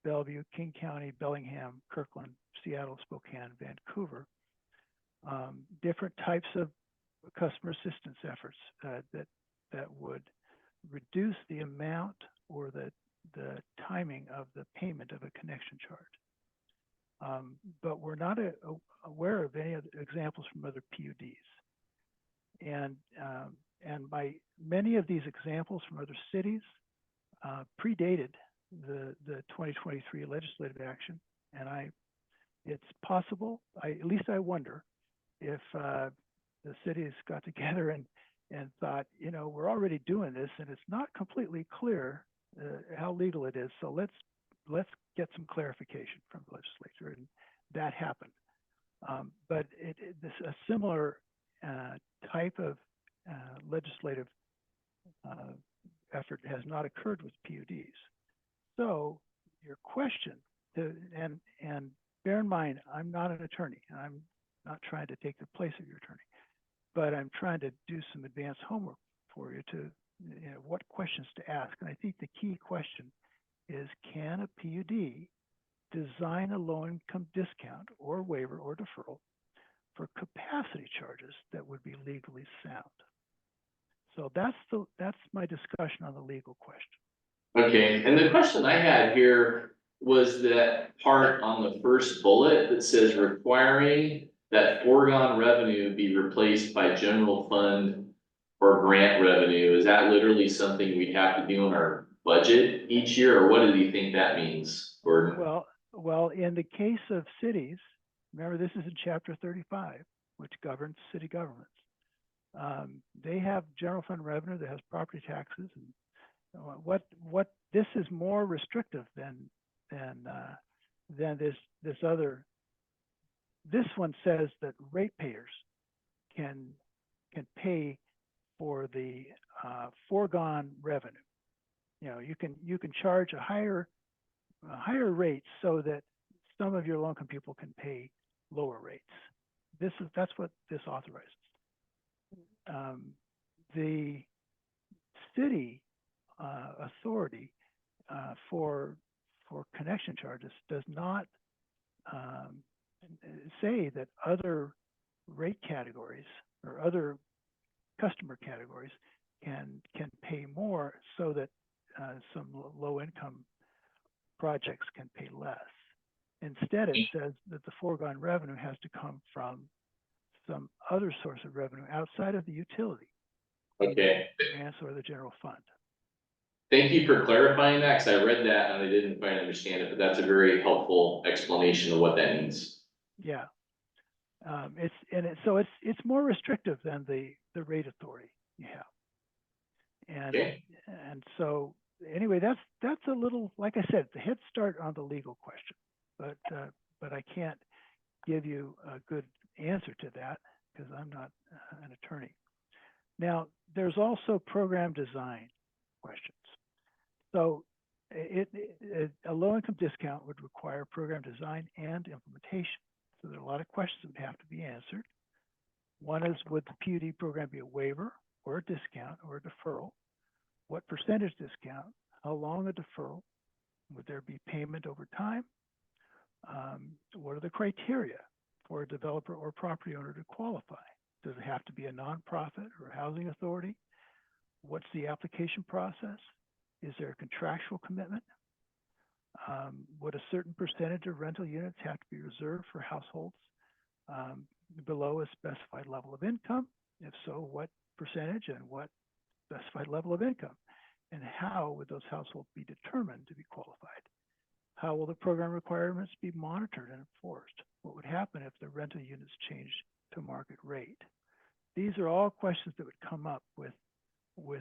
Bellevue, King County, Bellingham, Kirkland, Seattle, Spokane, Vancouver. Different types of customer assistance efforts that would reduce the amount or the timing of the payment of a connection charge. But we're not aware of any other examples from other PUDs. And by many of these examples from other cities predated the 2023 legislative action. And it's possible, at least I wonder, if the cities got together and thought, you know, we're already doing this and it's not completely clear how legal it is. So let's get some clarification from the legislature, and that happened. But a similar type of legislative effort has not occurred with PUDs. So your question, and bear in mind, I'm not an attorney. I'm not trying to take the place of your attorney, but I'm trying to do some advanced homework for you to, you know, what questions to ask. And I think the key question is, can a PUD design a low-income discount or waiver or deferral for capacity charges that would be legally sound? So that's my discussion on the legal question. Okay, and the question I had here was that part on the first bullet that says requiring that foregone revenue be replaced by general fund or grant revenue. Is that literally something we'd have to do in our budget each year, or what do you think that means, Gordon? Well, in the case of cities, remember this is in chapter 35, which governs city governments. They have general fund revenue that has property taxes, and what this is more restrictive than this other. This one says that ratepayers can pay for the foregone revenue. You know, you can charge a higher rate so that some of your low-income people can pay lower rates. That's what this authorizes. The city authority for connection charges does not say that other rate categories or other customer categories can pay more so that some low income projects can pay less. Instead, it says that the foregone revenue has to come from some other source of revenue outside of the utility. Okay. Grants or the general fund. Thank you for clarifying that, because I read that and I didn't quite understand it, but that's a very helpful explanation of what that means. Yeah. It's more restrictive than the rate authority you have. And Okay. and so anyway, that's a little, like I said, the head start on the legal question, but I can't give you a good answer to that because I'm not an attorney. Now, there's also program design questions. So a low-income discount would require program design and implementation. So there are a lot of questions that would have to be answered. One is, would the PUD program be a waiver or a discount or a deferral? What percentage discount? How long a deferral? Would there be payment over time? What are the criteria for a developer or property owner to qualify? Does it have to be a nonprofit or a housing authority? What's the application process? Is there a contractual commitment? Would a certain percentage of rental units have to be reserved for households below a specified level of income? If so, what percentage and what specified level of income? And how would those households be determined to be qualified? How will the program requirements be monitored and enforced? What would happen if the rental units changed to market rate? These are all questions that would come up with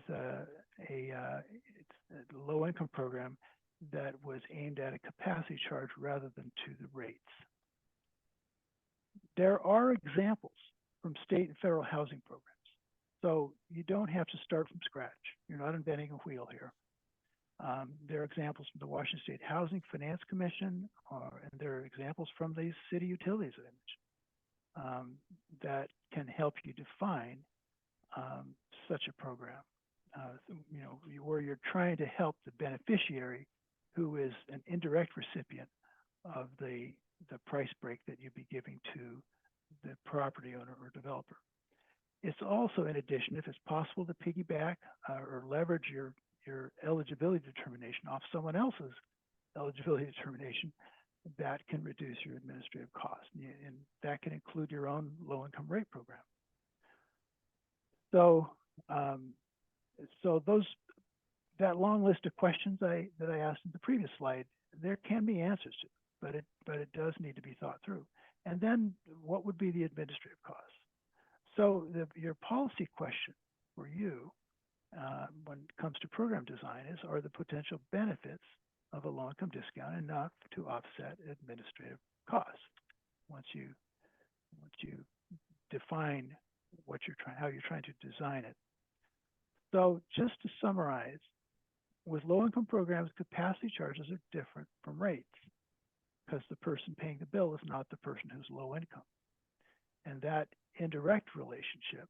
a low-income program that was aimed at a capacity charge rather than to the rates. There are examples from state and federal housing programs. So you don't have to start from scratch. You're not inventing a wheel here. There are examples from the Washington State Housing Finance Commission, and there are examples from the city utilities that I mentioned that can help you define such a program. Where you're trying to help the beneficiary who is an indirect recipient of the price break that you'd be giving to the property owner or developer. It's also, in addition, if it's possible to piggyback or leverage your eligibility determination off someone else's eligibility determination, that can reduce your administrative costs. And that can include your own low-income rate program. So that long list of questions that I asked in the previous slide, there can be answers to, but it does need to be thought through. And then what would be the administrative costs? So your policy question for you when it comes to program design are the potential benefits of a low-income discount enough to offset administrative costs once you define how you're trying to design it. So just to summarize, with low-income programs, capacity charges are different from rates because the person paying the bill is not the person who's low income. And that indirect relationship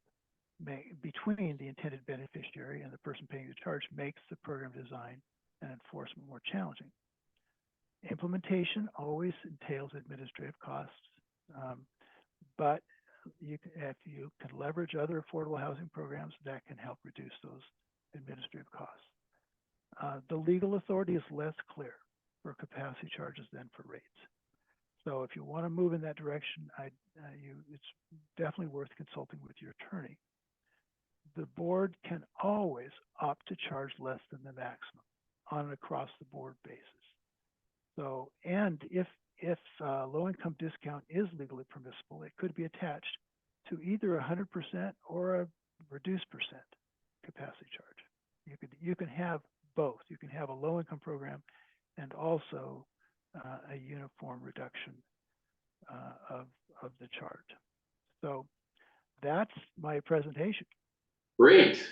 between the intended beneficiary and the person paying the charge makes the program design and enforcement more challenging. Implementation always entails administrative costs, but if you can leverage other affordable housing programs, that can help reduce those administrative costs. The legal authority is less clear for capacity charges than for rates. So if you want to move in that direction, it's definitely worth consulting with your attorney. The board can always opt to charge less than the maximum on an across-the-board basis. So, and if low-income discount is legally permissible, it could be attached to either 100% or a reduced percent capacity charge. You can have both. You can have a low-income program and also a uniform reduction of the charge. So that's my presentation. Great.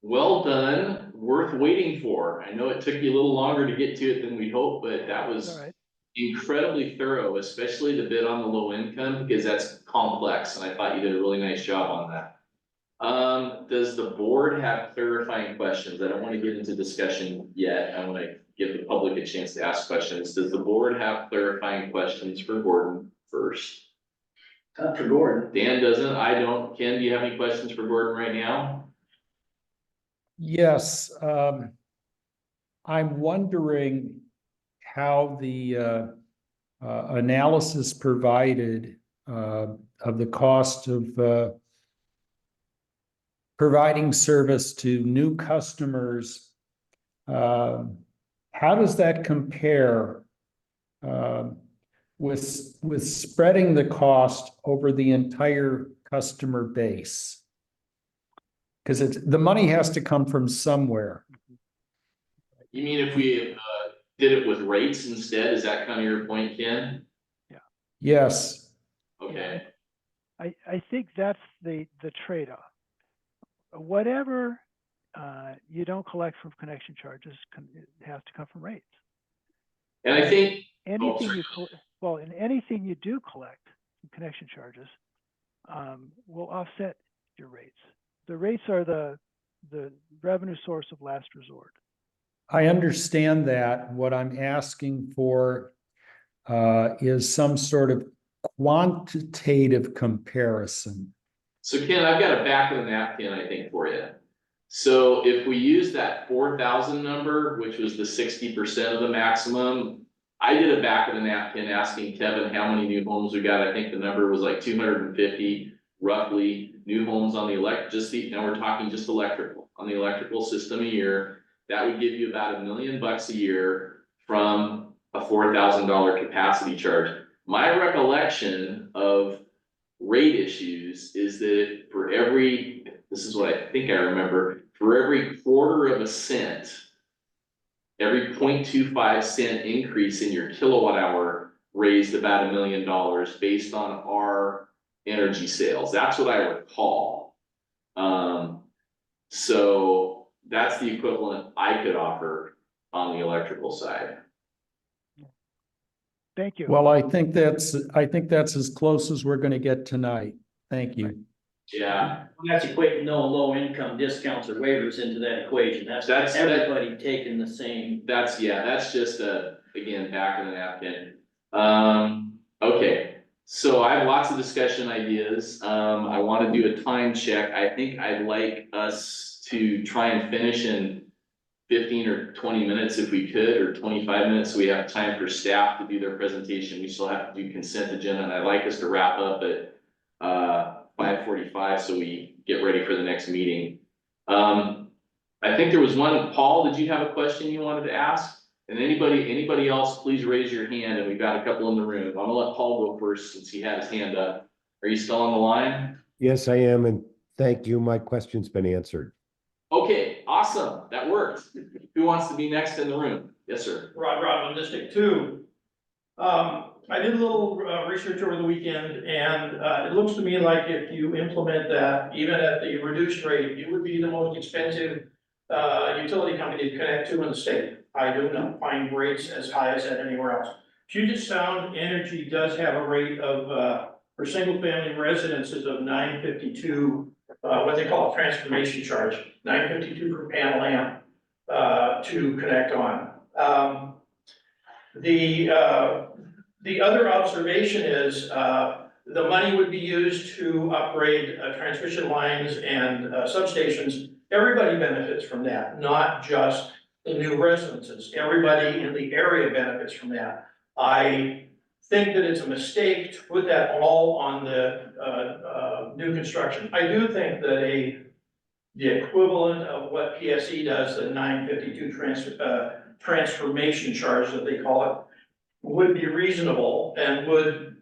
Well done. Worth waiting for. I know it took you a little longer to get to it than we hoped, but that was All right. incredibly thorough, especially the bit on the low income, because that's complex, and I thought you did a really nice job on that. Does the board have clarifying questions? I don't want to get into discussion yet. I want to give the public a chance to ask questions. Does the board have clarifying questions for Gordon first? For Gordon. Dan doesn't, I don't. Ken, do you have any questions for Gordon right now? Yes, I'm wondering how the analysis provided of the cost of providing service to new customers, how does that compare with spreading the cost over the entire customer base? Because the money has to come from somewhere. You mean if we did it with rates instead? Is that kind of your point, Ken? Yeah. Yes. Okay. I think that's the trade-off. Whatever you don't collect from connection charges, it has to come from rates. And I think Anything anything you do collect from connection charges will offset your rates. The rates are the revenue source of last resort. I understand that. What I'm asking for is some sort of quantitative comparison. so. Ken, I've got a back of the napkin, I think, for you. So if we use that 4,000 number, which was the 60% of the maximum, I did a back of the napkin asking Kevin how many new homes we got. I think the number was like 250 roughly new homes on the now we're talking just electrical, on the electrical system a year. That would give you about $1 million a year from a $4,000 capacity charge. My recollection of rate issues is that for every, this is what I think I remember, for every quarter of a cent, every 0.25 cent increase in your kilowatt hour raised about $1 million based on our energy sales. That's what I recall. So that's the equivalent I could offer on the electrical side. Thank you. Well, I think that's as close as we're going to get tonight. Thank you. Yeah, That's equating no low income discounts or waivers into that equation. That's everybody taking the same. that's just again, back of the napkin. Okay. So I have lots of discussion ideas. I want to do a time check. I think I'd like us to try and finish in 15 or 20 minutes if we could, or 25 minutes. So we have time for staff to do their presentation. We still have to do consent agenda, and I'd like us to wrap up at 5:45 so we get ready for the next meeting. I think there was one. Paul, did you have a question you wanted to ask? And anybody else, please raise your hand, and we've got a couple in the room. I'm gonna let Paul go first since he had his hand up. Are you still on the line? Yes, I am, and thank you. My question's been answered. Okay, awesome. That worked. Who wants to be next in the room? Yes, sir. Rod Rodman, District 2. I did a little research over the weekend, and it looks to me like if you implement that, even at the reduced rate, you would be the most expensive utility company to connect to in the state. I do not find rates as high as that anywhere else. Puget Sound Energy does have a rate of, for single family residences of $9.52, what they call a transformation charge, $9.52 per panel amp to connect on. The other observation is the money would be used to upgrade transmission lines and substations. Everybody benefits from that, not just the new residences. Everybody in the area benefits from that. I think that it's a mistake to put that all on the new construction. I do think that the equivalent of what PSE does, the 952 transformation charge that they call it would be reasonable and would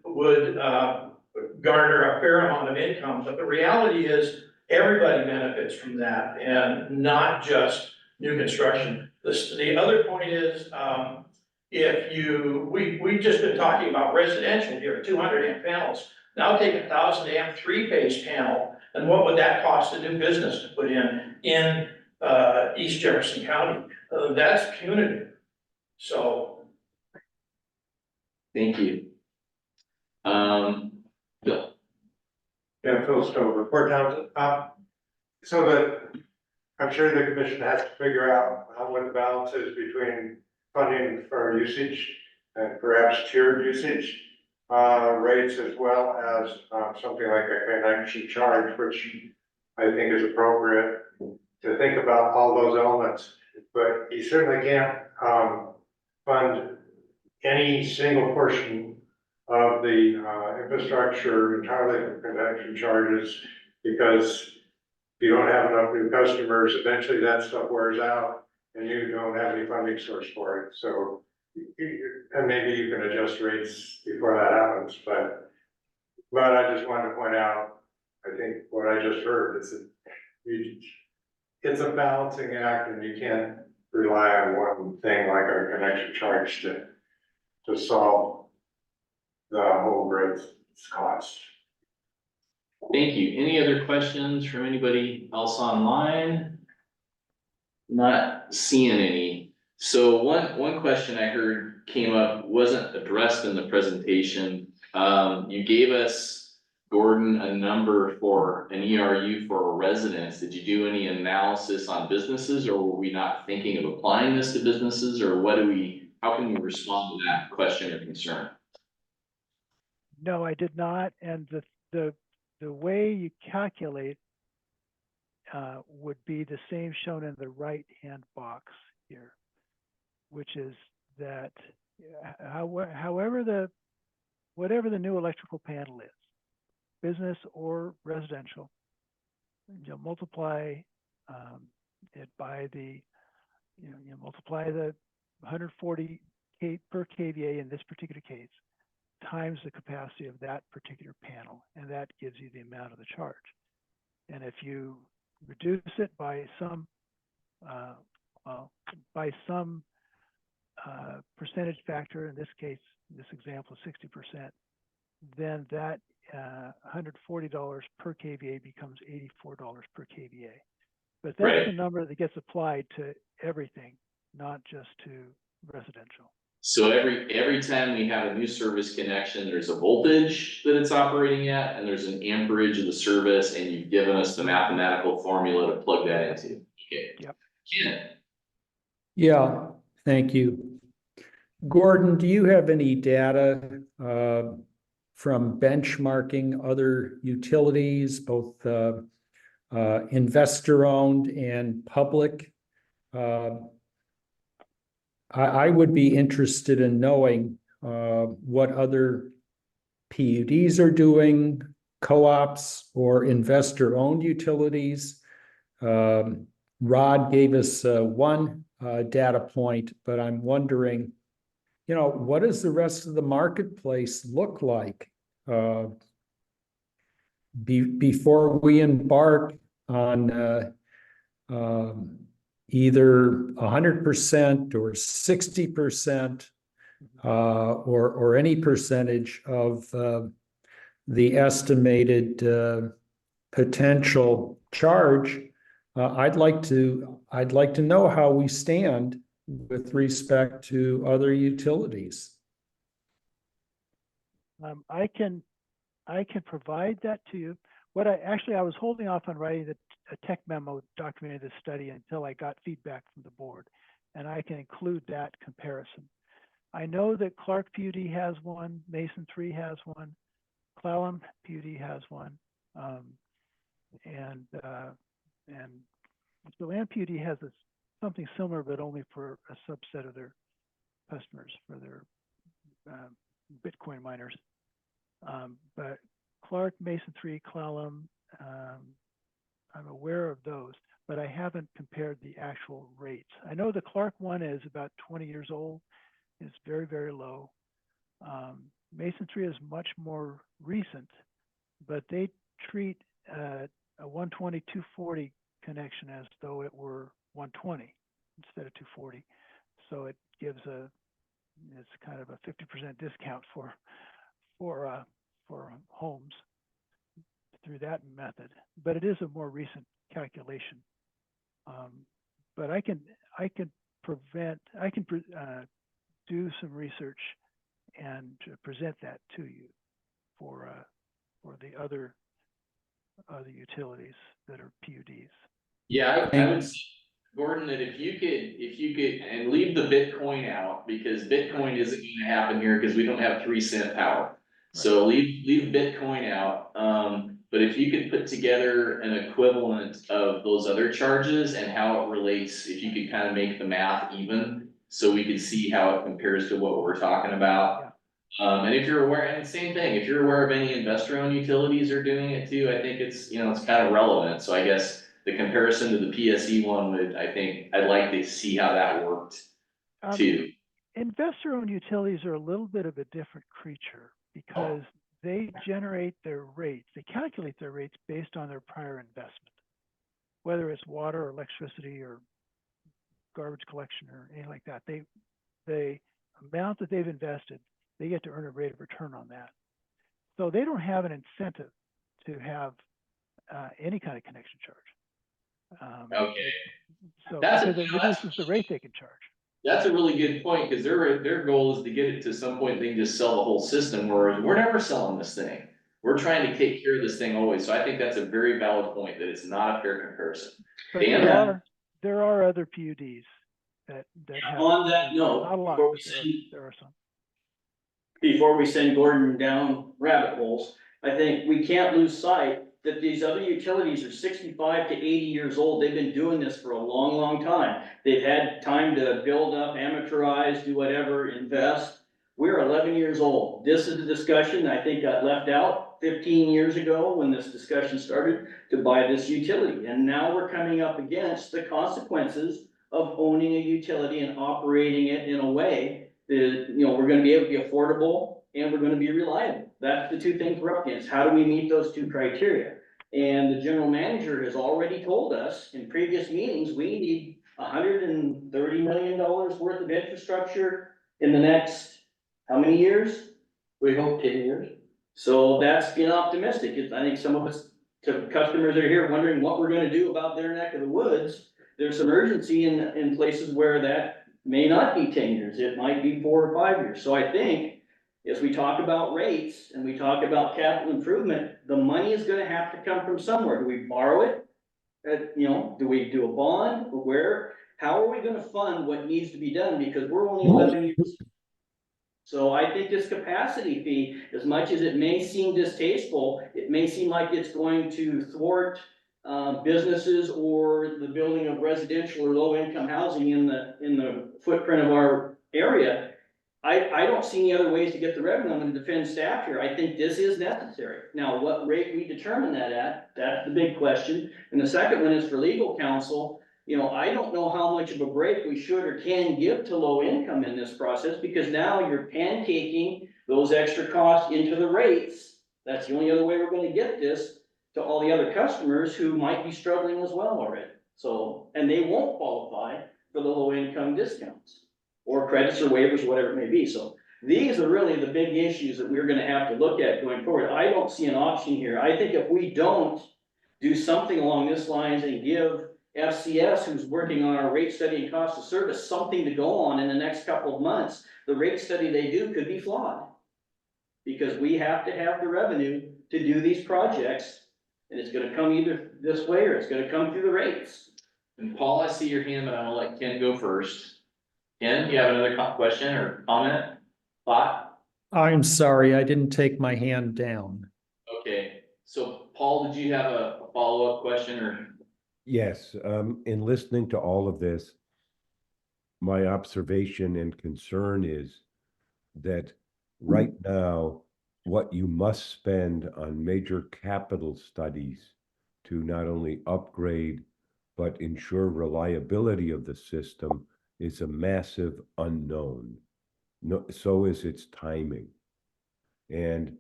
garner a fair amount of income, but the reality is everybody benefits from that and not just new construction. The other point is, we've just been talking about residential here, 200 amp panels. Now take 1,000 amp three-phase panel, and what would that cost a new business to put in East Jefferson County? That's punitive. So. Thank you. Bill, Yeah, Phil Stover, Port Townsend. So that, I'm sure the commission has to figure out what the balance is between funding for usage and perhaps tiered usage rates, as well as something like a connection charge, which I think is appropriate to think about all those elements. But you certainly can't fund any single portion of the infrastructure entirely from connection charges, because if you don't have enough new customers, eventually that stuff wears out and you don't have any funding source for it. So, and maybe you can adjust rates before that happens, but I just wanted to point out, I think what I just heard is that it's a balancing act, and you can't rely on one thing like a connection charge to solve the whole grid's cost. thank you. Any other questions from anybody else online? Not seeing any. So one question I heard came up, wasn't addressed in the presentation. You gave us, Gordon, a number for an ERU for residents. Did you do any analysis on businesses, or were we not thinking of applying this to businesses, or how can we respond to that question or concern? No, I did not. And the way you calculate would be the same shown in the right-hand box here, which is that whatever the new electrical panel is, business or residential, you multiply it by you multiply the 140 per kVA in this particular case times the capacity of that particular panel, and that gives you the amount of the charge. And if you reduce it by some percentage factor, in this case, this example, 60%, then that $140 per kVA becomes $84 per kVA. But that's Right. the number that gets applied to everything, not just to residential. So every time we have a new service connection, there's a voltage that it's operating at, and there's an amperage of the service, and you've given us the mathematical formula to plug that into. Okay. Yep. Ken. Yeah, thank you. Gordon, do you have any data from benchmarking other utilities, both investor-owned and public? I would be interested in knowing what other PUDs are doing, co-ops or investor-owned utilities. Rod gave us one data point, but I'm wondering, what does the rest of the marketplace look like before we embark on either 100% or 60% or any percentage of the estimated potential charge? I'd like to know how we stand with respect to other utilities. I can provide that to you. I was holding off on writing a tech memo documenting this study until I got feedback from the board, and I can include that comparison. I know that Clark PUD has one, Mason 3 has one, Clallam PUD has one, and Deland PUD has something similar, but only for a subset of their customers, for their Bitcoin miners. But Clark, Mason 3, Clallam, I'm aware of those, but I haven't compared the actual rates. I know the Clark one is about 20 years old. It's very, very low. Mason Tree is much more recent, but they treat a 120, 240 connection as though it were 120 instead of 240. So it gives it's kind of a 50% discount for homes through that method, but it is a more recent calculation. But I can do some research and present that to you for the other utilities that are PUDs. Yeah, I would say, Gordon, that if you could, and leave the Bitcoin out, because Bitcoin isn't gonna happen here, because we don't have 3-cent power. So leave Bitcoin out, but if you could put together an equivalent of those other charges and how it relates, if you could kind of make the math even, so we could see how it compares to what we're talking about. And if you're aware, and same thing, if you're aware of any investor-owned utilities are doing it too, I think it's, it's kind of relevant. So I guess the comparison to the PSE one I'd like to see how that worked too. Investor-owned utilities are a little bit of a different creature because they generate their rates, they calculate their rates based on their prior investment, whether it's water or electricity or garbage collection or anything like that. The amount that they've invested, they get to earn a rate of return on that. So they don't have an incentive to have any kind of connection charge. Okay. So That's because it reduces the rate they can charge. That's a really good point, because their goal is to get it to some point they can just sell the whole system, whereas we're never selling this thing. We're trying to take care of this thing always. So I think that's a very valid point, that it's not a fair comparison. But Dan? there are other PUDs that have. On that note, not a lot, before but there are some. Before we send Gordon down rabbit holes, I think we can't lose sight that these other utilities are 65 to 80 years old. They've been doing this for a long, long time. They've had time to build up, amateurize, do whatever, invest. We're 11 years old. This is a discussion I think got left out 15 years ago when this discussion started to buy this utility. And now we're coming up against the consequences of owning a utility and operating it in a way that, we're gonna be able to be affordable and we're gonna be reliable. That's the two things we're up against. How do we meet those two criteria? And the general manager has already told us in previous meetings, we need $130 million worth of infrastructure in the next, how many years? We hope 10 years. So that's being optimistic. I think some of us, customers are here wondering what we're gonna do about their neck of the woods. There's some urgency in places where that may not be 10 years. It might be 4 or 5 years. So I think as we talk about rates and we talk about capital improvement, the money is gonna have to come from somewhere. Do we borrow it? Do we do a bond? Where? How are we gonna fund what needs to be done? Because we're only 11 years. So I think this capacity fee, as much as it may seem distasteful, it may seem like it's going to thwart businesses or the building of residential or low-income housing in the footprint of our area. I don't see any other ways to get the revenue. I'm gonna defend staff here. I think this is necessary. Now, what rate we determine that at, that's the big question. And the second one is for legal counsel. I don't know how much of a break we should or can give to low income in this process, because now you're pancaking those extra costs into the rates. That's the only other way we're gonna get this to all the other customers who might be struggling as well already. So, and they won't qualify for the low income discounts or credits or waivers, whatever it may be. So these are really the big issues that we're gonna have to look at going forward. I don't see an option here. I think if we don't do something along this lines and give FCS, who's working on our rate study and cost of service, something to go on in the next couple of months, the rate study they do could be flawed. Because we have to have the revenue to do these projects, and it's gonna come either this way or it's gonna come through the rates. And Paul, I see your hand, but I'm gonna let Ken go first. Ken, you have another question or comment, thought? I'm sorry, I didn't take my hand down. Okay, so Paul, did you have a follow-up question or? Yes, in listening to all of this, my observation and concern is that right now, what you must spend on major capital studies to not only upgrade, but ensure reliability of the system is a massive unknown. No, so is its timing. And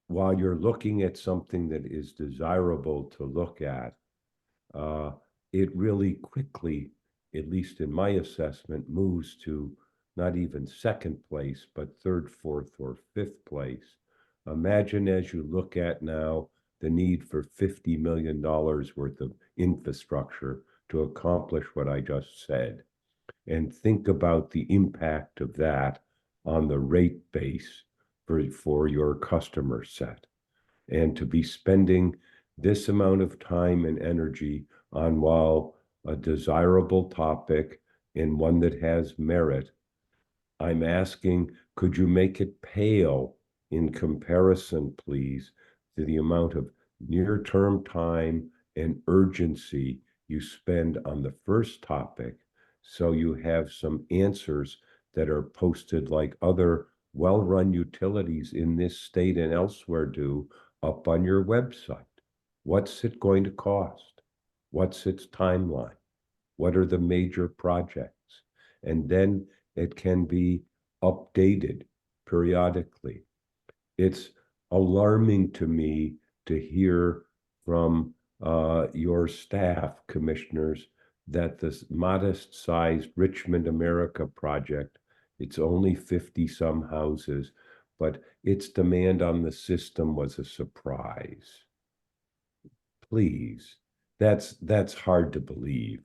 while you're looking at something that is desirable to look at, it really quickly, at least in my assessment, moves to not even second place, but third, fourth, or fifth place. Imagine as you look at now the need for $50 million worth of infrastructure to accomplish what I just said, and think about the impact of that on the rate base for your customer set. And to be spending this amount of time and energy on, while a desirable topic and one that has merit, I'm asking, could you make it pale in comparison, please, to the amount of near-term time and urgency you spend on the first topic, so you have some answers that are posted like other well-run utilities in this state and elsewhere do up on your website? What's it going to cost? What's its timeline? What are the major projects? And then it can be updated periodically. It's alarming to me to hear from your staff, commissioners, that this modest-sized Richmond America project, it's only 50 some houses, but its demand on the system was a surprise. Please, that's hard to believe.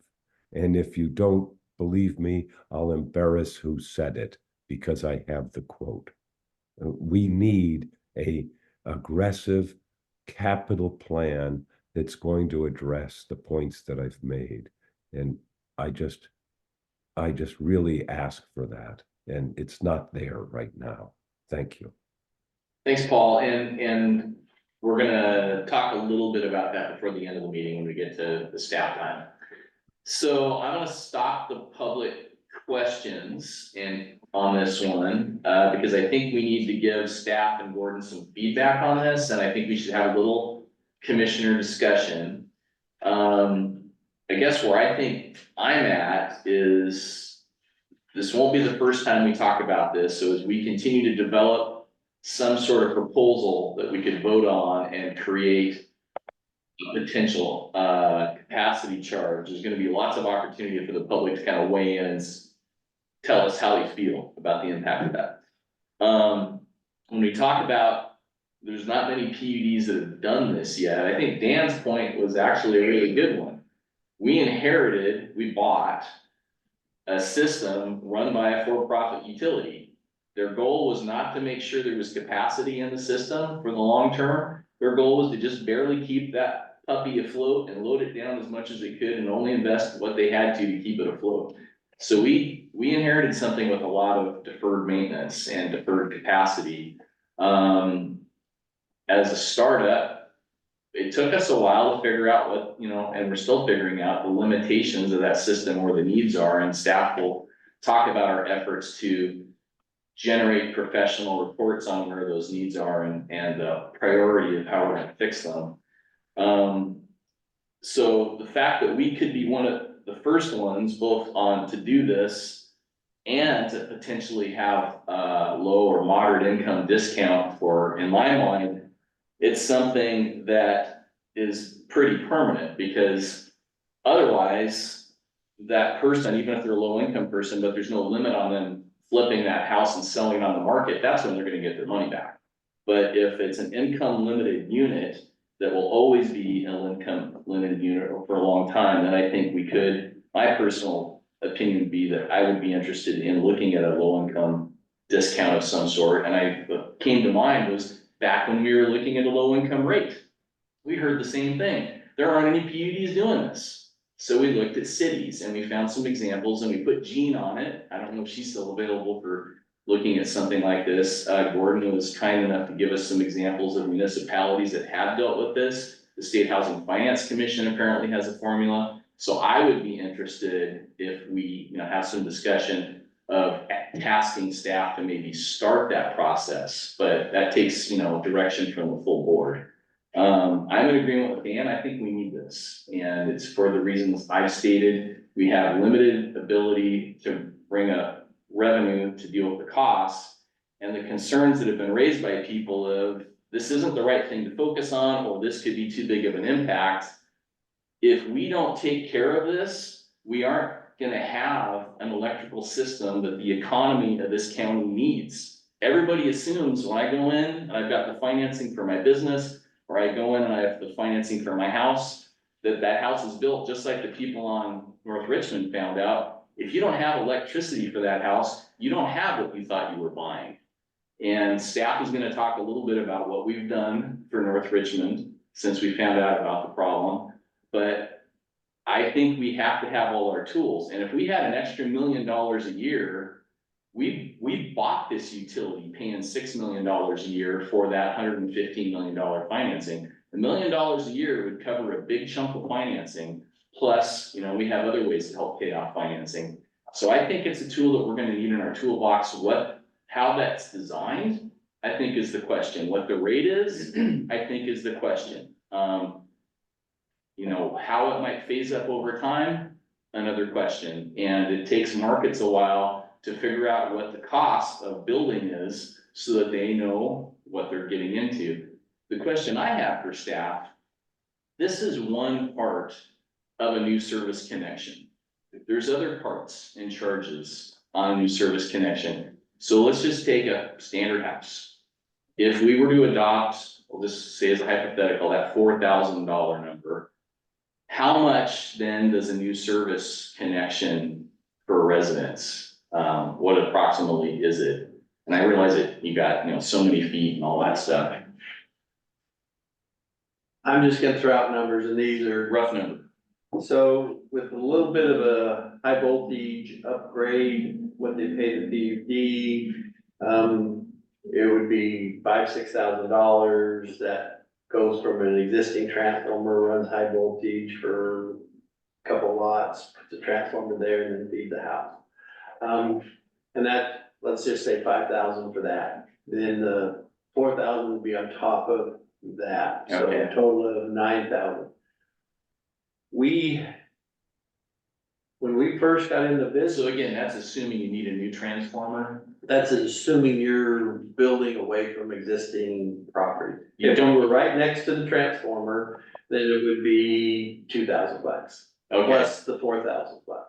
And if you don't believe me, I'll embarrass who said it, because I have the quote. We need a aggressive capital plan that's going to address the points that I've made. And I just really ask for that. And it's not there right now. Thank you. Thanks, Paul. And we're gonna talk a little bit about that before the end of the meeting when we get to the staff time. So I'm gonna stop the public questions on this one, because I think we need to give staff and Gordon some feedback on this, and I think we should have a little commissioner discussion. I guess where I think I'm at is, this won't be the first time we talk about this, so as we continue to develop some sort of proposal that we could vote on and create a potential capacity charge, there's gonna be lots of opportunity for the public to kind of weigh in and tell us how they feel about the impact of that. When we talk about, there's not many PUDs that have done this yet, I think Dan's point was actually a really good one. We bought a system run by a for-profit utility. Their goal was not to make sure there was capacity in the system for the long term. Their goal was to just barely keep that puppy afloat and load it down as much as they could and only invest what they had to keep it afloat. So we inherited something with a lot of deferred maintenance and deferred capacity. As a startup, it took us a while to figure out what, and we're still figuring out the limitations of that system, where the needs are, and staff will talk about our efforts to generate professional reports on where those needs are and the priority of how we're gonna fix them. So the fact that we could be one of the first ones both on to do this and to potentially have a low or moderate income discount for, in my mind, it's something that is pretty permanent, because otherwise that person, even if they're a low income person, but there's no limit on them flipping that house and selling it on the market, that's when they're gonna get their money back. But if it's an income limited unit that will always be an income limited unit for a long time, then I think we could, my personal opinion would be that I would be interested in looking at a low income discount of some sort. And what came to mind was back when we were looking at a low income rate, we heard the same thing. There aren't any PUDs doing this. So we looked at cities and we found some examples, and we put Jean on it. I don't know if she's still available for looking at something like this. Gordon was kind enough to give us some examples of municipalities that have dealt with this. The State Housing Finance Commission apparently has a formula. So I would be interested if we, have some discussion of tasking staff to maybe start that process, but that takes, direction from the full board. I'm in agreement with Dan, I think we need this, and it's for the reasons I've stated. We have limited ability to bring up revenue to deal with the costs. And the concerns that have been raised by people of, this isn't the right thing to focus on, or this could be too big of an impact. If we don't take care of this, we aren't gonna have an electrical system that the economy of this county needs. Everybody assumes when I go in and I've got the financing for my business, or I go in and I have the financing for my house, that house is built just like the people on North Richmond found out. If you don't have electricity for that house, you don't have what you thought you were buying. And staff is gonna talk a little bit about what we've done for North Richmond since we found out about the problem. But I think we have to have all our tools, and if we had an extra $1 million a year, we bought this utility paying $6 million a year for that $115 million financing. $1 million a year would cover a big chunk of financing, plus, we have other ways to help pay off financing. So I think it's a tool that we're gonna need in our toolbox. How that's designed, I think is the question. What the rate is, I think is the question. How it might phase up over time, another question. And it takes markets a while to figure out what the cost of building is so that they know what they're getting into. The question I have for staff, this is one part of a new service connection. There's other parts and charges on a new service connection. So let's just take a standard house. If we were to adopt, we'll just say as a hypothetical, that $4,000 number, how much then does a new service connection for residents? What approximately is it? And I realize that you got, so many feet and all that stuff. I'm just gonna throw out numbers, and these are, Rough number. so with a little bit of a high voltage upgrade, what they pay the PUD, it would be $5,000-6,000 that goes from an existing transformer, runs high voltage for a couple lots, puts a transformer there and then feeds the house. And that, let's just say 5,000 for that. Then the 4,000 would be on top of that, so Okay. a total of 9,000. When we first got into this, So again, that's assuming you need a new transformer. that's assuming you're building away from existing property. Yeah. If we were right next to the transformer, then it would be $2,000 Okay, plus the $4,000.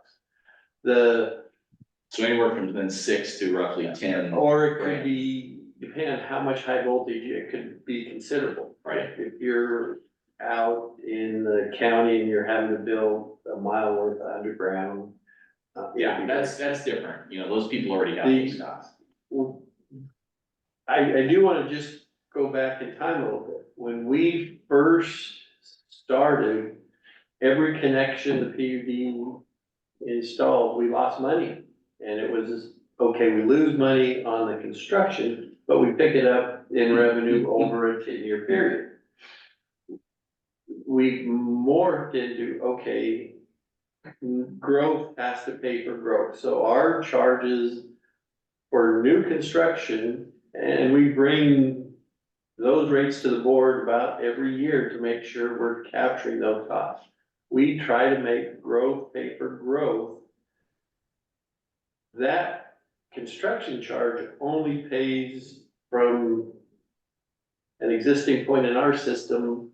so anywhere from then 6 to roughly 10, Or it could be, depending on how much high voltage, it could be considerable. right? If you're out in the county and you're having to build a mile worth of underground. Yeah, that's different. Those people already have those costs. Well, I do wanna just go back in time a little bit. When we first started, every connection the PUD installed, we lost money. And it was, okay, we lose money on the construction, but we pick it up in revenue over a 10-year period. We morphed into, okay, growth has to pay for growth. So our charges for new construction, and we bring those rates to the board about every year to make sure we're capturing those costs. We try to make growth pay for growth. That construction charge only pays from an existing point in our system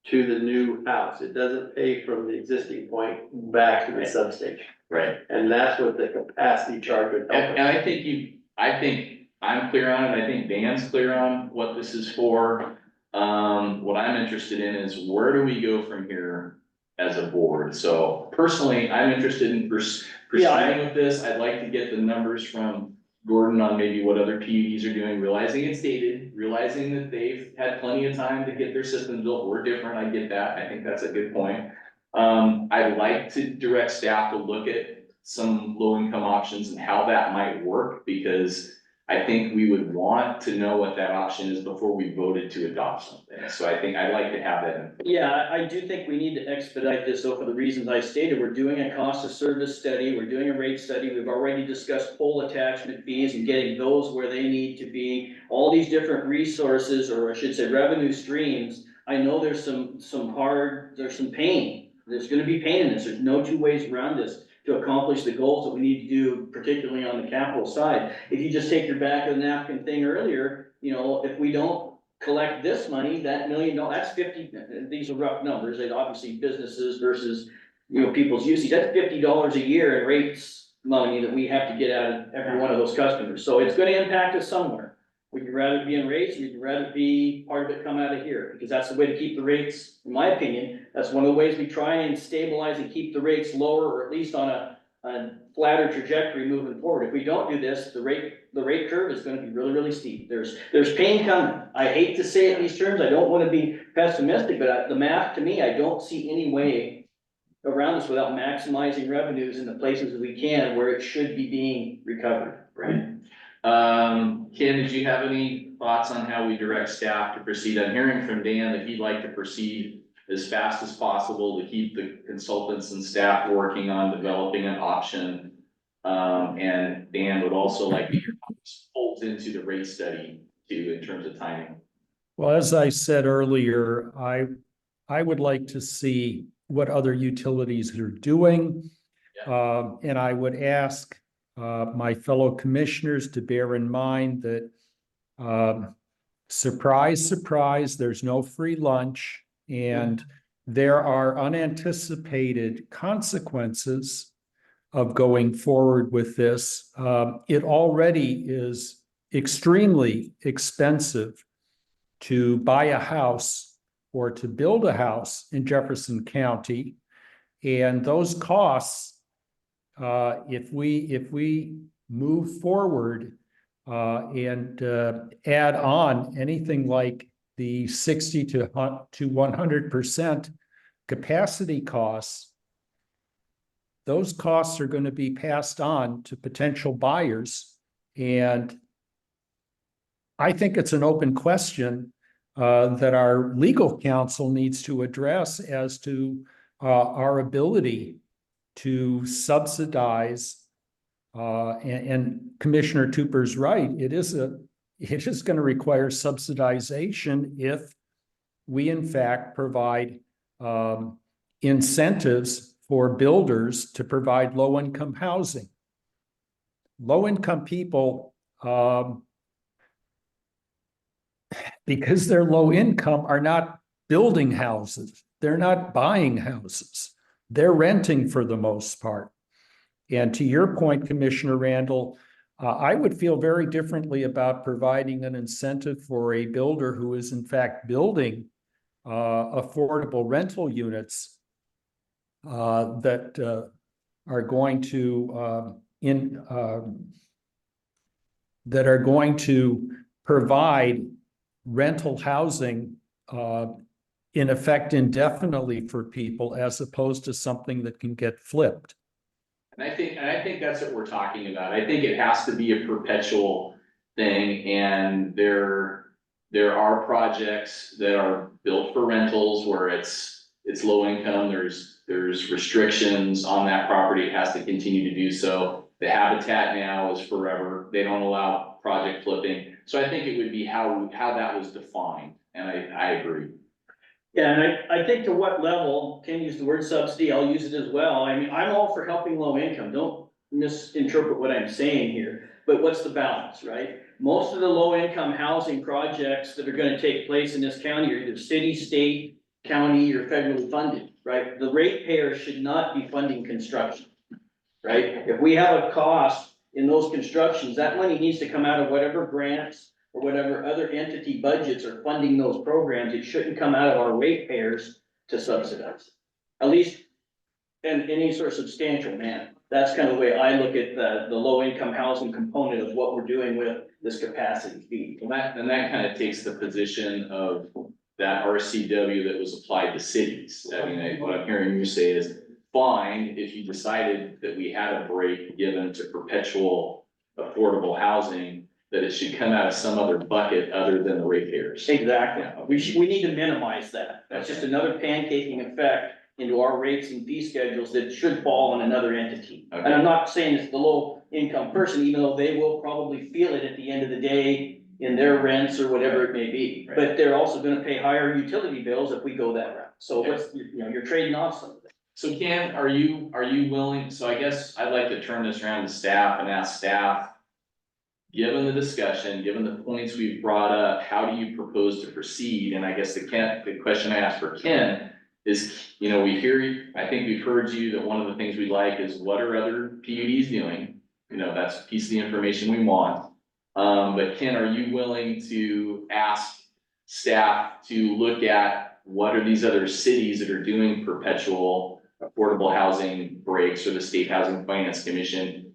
to the new house. It doesn't pay from the existing point back to the substation. Right. And that's what the capacity charge would help. And I think I'm clear on it. I think Dan's clear on what this is for. What I'm interested in is where do we go from here as a board? So personally, I'm interested in proceeding with this. I'd like to get the numbers from Gordon on maybe what other PUDs are doing, realizing it's dated, realizing that they've had plenty of time to get their systems built. We're different. I get that. I think that's a good point. I'd like to direct staff to look at some low-income options and how that might work, because I think we would want to know what that option is before we voted to adopt something. So I think I'd like to have that. Yeah, I do think we need to expedite this, though, for the reasons I stated. We're doing a cost of service study, we're doing a rate study, we've already discussed pole attachment fees and getting those where they need to be. All these different resources, or I should say revenue streams, I know there's some pain. There's gonna be pain in this. There's no two ways around this to accomplish the goals that we need to do, particularly on the capital side. If you just take your back of the napkin thing earlier, you know, if we don't collect this money, that $1 million, that's 50, these are rough numbers, and obviously businesses versus, you know, people's usage, that's $50 a year in rates money that we have to get out of every one of those customers. So it's gonna impact us somewhere. Would you rather be in rates, or would you rather be part of it come out of here? Because that's the way to keep the rates, in my opinion, that's one of the ways we try and stabilize and keep the rates lower, or at least on a flatter trajectory moving forward. If we don't do this, the rate curve is gonna be really, really steep. There's pain coming. I hate to say it in these terms, I don't wanna be pessimistic, but the math, to me, I don't see any way around this without maximizing revenues in the places that we can where it should be being recovered. Right. Ken, did you have any thoughts on how we direct staff to proceed? I'm hearing from Dan that he'd like to proceed as fast as possible to keep the consultants and staff working on developing an option. And Dan would also like to hear pulled into the rate study too, in terms of timing. Well, as I said earlier, I would like to see what other utilities are doing. And I would ask my fellow commissioners to bear in mind that surprise, surprise, there's no free lunch, and there are unanticipated consequences of going forward with this. It already is extremely expensive to buy a house or to build a house in Jefferson County. And those costs, if we move forward and add on anything like the 60 to 100% capacity costs, those costs are going to be passed on to potential buyers. And I think it's an open question that our legal counsel needs to address as to our ability to subsidize, and Commissioner Tupper's right, it is going to require subsidization if we in fact provide incentives for builders to provide low-income housing. Low-income people, because they're low income, are not building houses. They're not buying houses. They're renting for the most part. And to your point, Commissioner Randall, I would feel very differently about providing an incentive for a builder who is in fact building affordable rental units that are going to provide rental housing in effect indefinitely for people, as opposed to something that can get flipped. And I think that's what we're talking about. I think it has to be a perpetual thing, and there are projects that are built for rentals where it's low income. There's restrictions on that property. It has to continue to do so. The habitat now is forever. They don't allow project flipping. So I think it would be how that was defined, and I agree. Yeah, and I think to what level, Ken used the word subsidy, I'll use it as well. I mean, I'm all for helping low income. Don't misinterpret what I'm saying here, but what's the balance, right? Most of the low income housing projects that are gonna take place in this county are either city, state, county, or federally funded, right? The ratepayers should not be funding construction, right? If we have a cost in those constructions, that money needs to come out of whatever grants or whatever other entity budgets are funding those programs. It shouldn't come out of our ratepayers to subsidize, at least in any sort of substantial manner. That's kind of the way I look at the low income housing component of what we're doing with this capacity fee. And that kind of takes the position of that RCW that was applied to cities. I mean, what I'm hearing you say is fine if you decided that we had a break given to perpetual affordable housing, that it should come out of some other bucket other than the ratepayers. Exactly. We need to minimize that. That's just another pancaking effect into our rates and fee schedules that should fall on another entity. And I'm not saying it's the low income person, even though they will probably feel it at the end of the day in their rents or whatever it may be. Right. But they're also gonna pay higher utility bills if we go that route. So what's, you know, you're trading off some of it. So Ken, are you willing, so I guess I'd like to turn this around to staff and ask staff. Given the discussion, given the points we've brought up, how do you propose to proceed? And I guess the question I asked for Ken is, you know, I think we've heard you that one of the things we like is what are other PUDs doing? You know, that's a piece of the information we want. But Ken, are you willing to ask staff to look at what are these other cities that are doing perpetual affordable housing breaks, or the State Housing Finance Commission?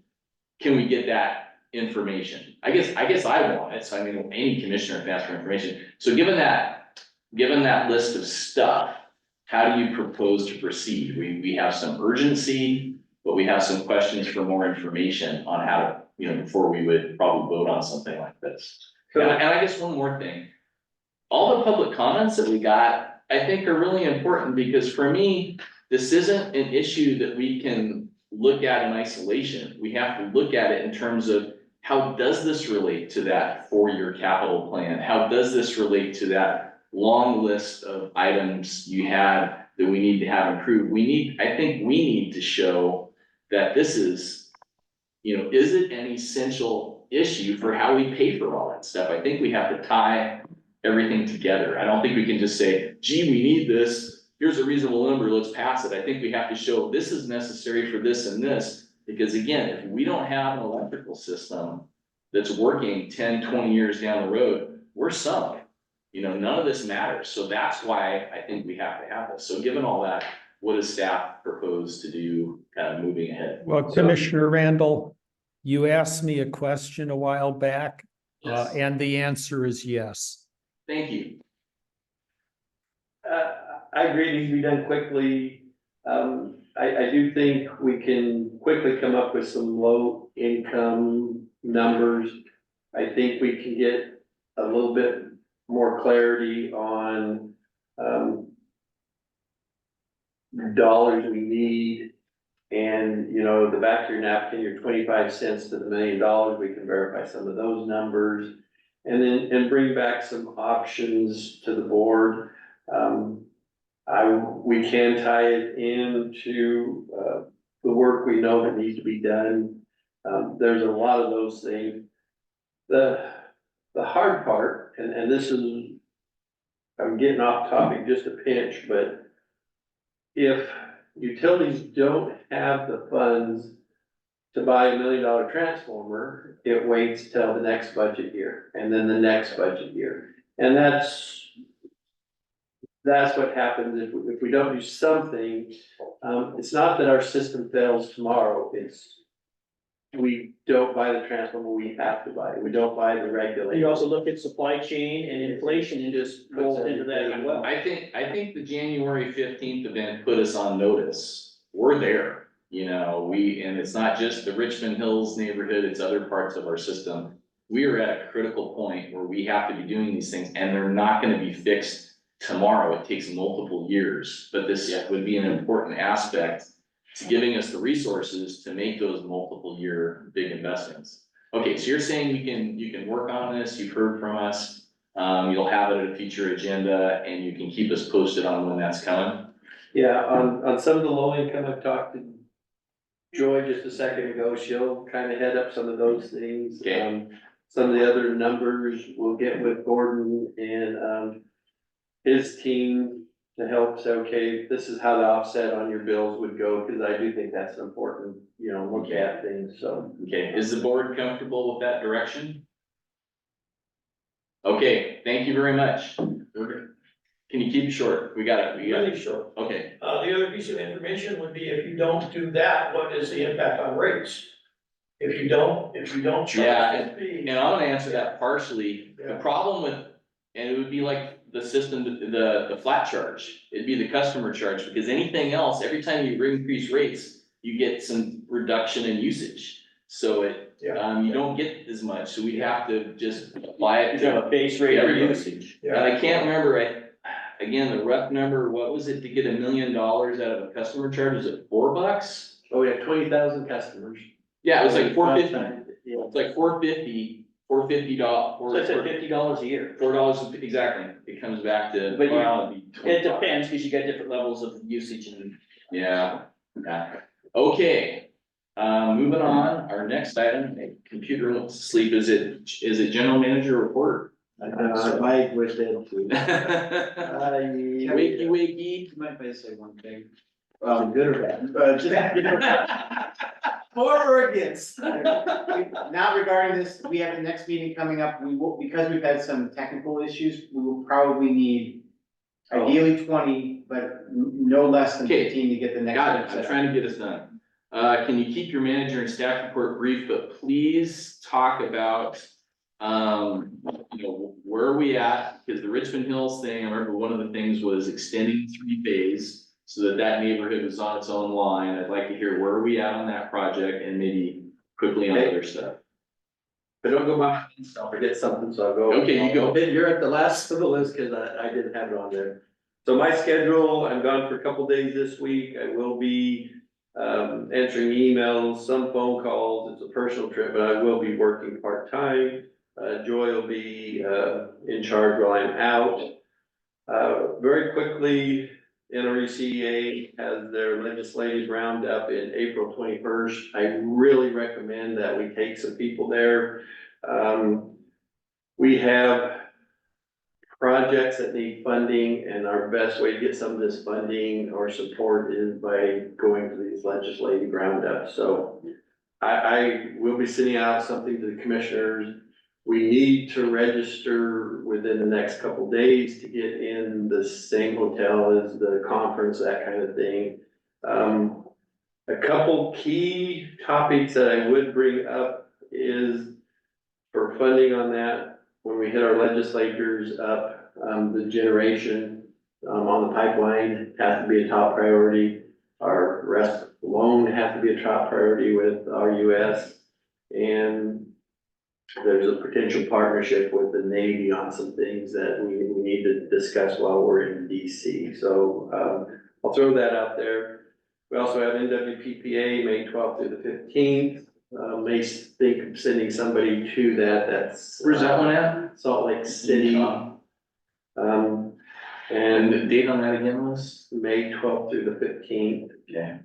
Can we get that information? I guess I want it, so I mean, any commissioner can ask for information. So given that list of stuff, how do you propose to proceed? We have some urgency, but we have some questions for more information on how to, you know, before we would probably vote on something like this. And I guess one more thing, all the public comments that we got, I think are really important, because for me, this isn't an issue that we can look at in isolation. We have to look at it in terms of, how does this relate to that 4-year capital plan? How does this relate to that long list of items you had that we need to have improved? I think we need to show that this is, you know, is it an essential issue for how we pay for all that stuff? I think we have to tie everything together. I don't think we can just say, gee, we need this, here's a reasonable number, let's pass it. I think we have to show this is necessary for this and this. Because again, if we don't have an electrical system that's working 10, 20 years down the road, we're sunk. You know, none of this matters. So that's why I think we have to have this. So given all that, what does staff propose to do kind of moving ahead? Well, Commissioner Randall, you asked me a question a while back, Yes. and the answer is yes. Thank you. I agree, it needs to be done quickly. I do think we can quickly come up with some low income numbers. I think we can get a little bit more clarity on, dollars we need. And, you know, the back of your napkin, your 25 cents to the $1 million, we can verify some of those numbers. And bring back some options to the board. We can tie it into, the work we know that needs to be done. There's a lot of those things. The hard part, and this is, I'm getting off topic just a pinch, but if utilities don't have the funds to buy $1 million transformer, it waits till the next budget year, and then the next budget year. And that's what happens if we don't do something. It's not that our system fails tomorrow, it's we don't buy the transformer we have to buy, we don't buy the regulator. You also look at supply chain and inflation and just roll into that as well. I think the January 15th event put us on notice. We're there, you know, and it's not just the Richmond Hills neighborhood, it's other parts of our system. We are at a critical point where we have to be doing these things, and they're not gonna be fixed tomorrow. It takes multiple years, but this would be an important aspect to giving us the resources to make those multiple year big investments. Okay, so you're saying you can work on this, you've heard from us, you'll have it at a future agenda, and you can keep us posted on when that's coming? Yeah, on some of the low income, I've talked to Joy just a second ago, she'll kind of head up some of those things. Okay. Some of the other numbers, we'll get with Gordon and, his team to help say, okay, this is how the offset on your bills would go, because I do think that's important, you know, look at things, so. Okay, is the board comfortable with that direction? Okay, thank you very much. Can you keep it short? We got it. Really short. Okay, The other piece of information would be if you don't do that, what is the impact on rates? If you don't charge Yeah, this fee. and I'm gonna answer that partially. The problem with, and it would be like the system, the flat charge. It'd be the customer charge, because anything else, every time you increase rates, you get some reduction in usage. So you don't get as much, so we'd have to just apply it You have to a base rate of everybody. usage. And I can't remember, again, the rough number, what was it to get $1 million out of a customer charge? Was it $4? Oh, we have 20,000 customers. Yeah, it was like $450. Yeah. It's like $450 for $50, So I said $50 a year. $4, exactly, it comes back to, But you- well, it'd be It 25. depends, because you got different levels of usage and. Yeah, okay. Moving on, our next item, computer wants to sleep, is it general manager report? Mike was there too. Wakey, wakey. Might may say one thing, good or bad, For or against? Not regarding this, we have the next meeting coming up, we will, because we've had some technical issues, we will probably need ideally 20, but no less than Okay. 15 to get the next. Got one it, set I'm up. trying to get us done. Can you keep your manager and staff report brief, but please talk about, where are we at? Because the Richmond Hills thing, I remember one of the things was extending 3-phase so that that neighborhood was on its own line. I'd like to hear where are we at on that project and maybe quickly on other stuff. but don't go by, I'll forget something, so I'll go. Okay, you go. You're at the last of the list, cause I didn't have it on there. So my schedule, I'm gone for a couple days this week, I will be, answering emails, some phone calls, it's a personal trip, but I will be working part-time. Joy will be, in charge while I'm out. Very quickly, NRECA has their legislative roundup in April 21st. I really recommend that we take some people there. We have projects that need funding, and our best way to get some of this funding or support is by going to these legislative roundups. So I will be sending out something to the commissioners. We need to register within the next couple of days to get in the same hotel as the conference, that kind of thing. A couple key topics that I would bring up is for funding on that, when we hit our legislatures up, the generation on the pipeline has to be a top priority. Our rest loan has to be a top priority with RUS. And there's a potential partnership with the Navy on some things that we need to discuss while we're in DC. So I'll throw that out there. We also have NWPPA, May 12th through the 15th. May think of sending somebody to that, that's. Where's that one at? Salt Lake City. And the date on that again was? May 12th through the 15th. Okay.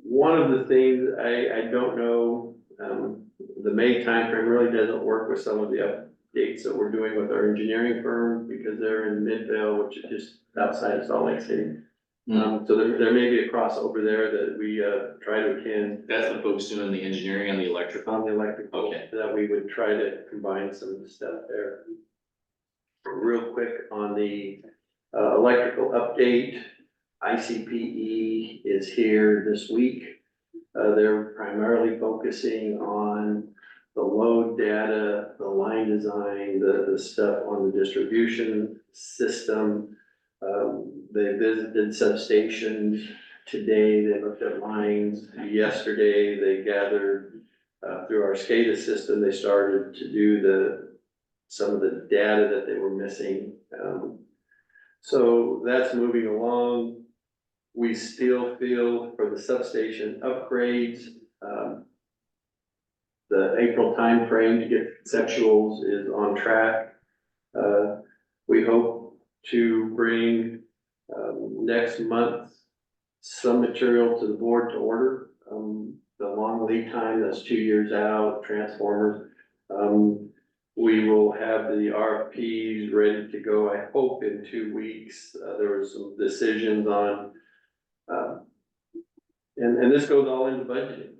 One of the things I don't know, the May timeframe really doesn't work with some of the updates that we're doing with our engineering firm because they're in Midvale, which is just outside of Salt Lake City. So there may be a crossover there that we try to attend. That's the folks doing the engineering on the electrical. On the electrical, Okay. that we would try to combine some of the stuff there. Real quick on the electrical update, ICPE is here this week. They're primarily focusing on the load data, the line design, the stuff on the distribution system. They visited substations today, they looked at lines. Yesterday, they gathered, through our SCADA system, they started to do some of the data that they were missing. So that's moving along. We still feel for the substation upgrades, the April timeframe to get conceptuals is on track. We hope to bring next month some material to the board to order. The long lead time, that's 2 years out, transformers. We will have the RFPs ready to go, I hope, in 2 weeks. There were some decisions on, and this goes all into budgeting.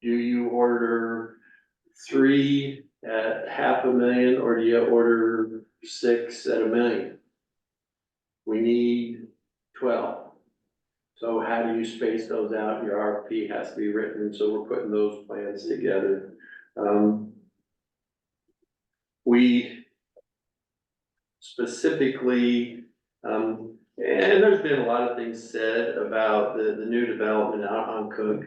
Do you order 3 at $500,000 or do you order 6 at $1 million? We need 12. So how do you space those out? Your RFP has to be written, so we're putting those plans together. We specifically, and there's been a lot of things said about the new development out on Cook.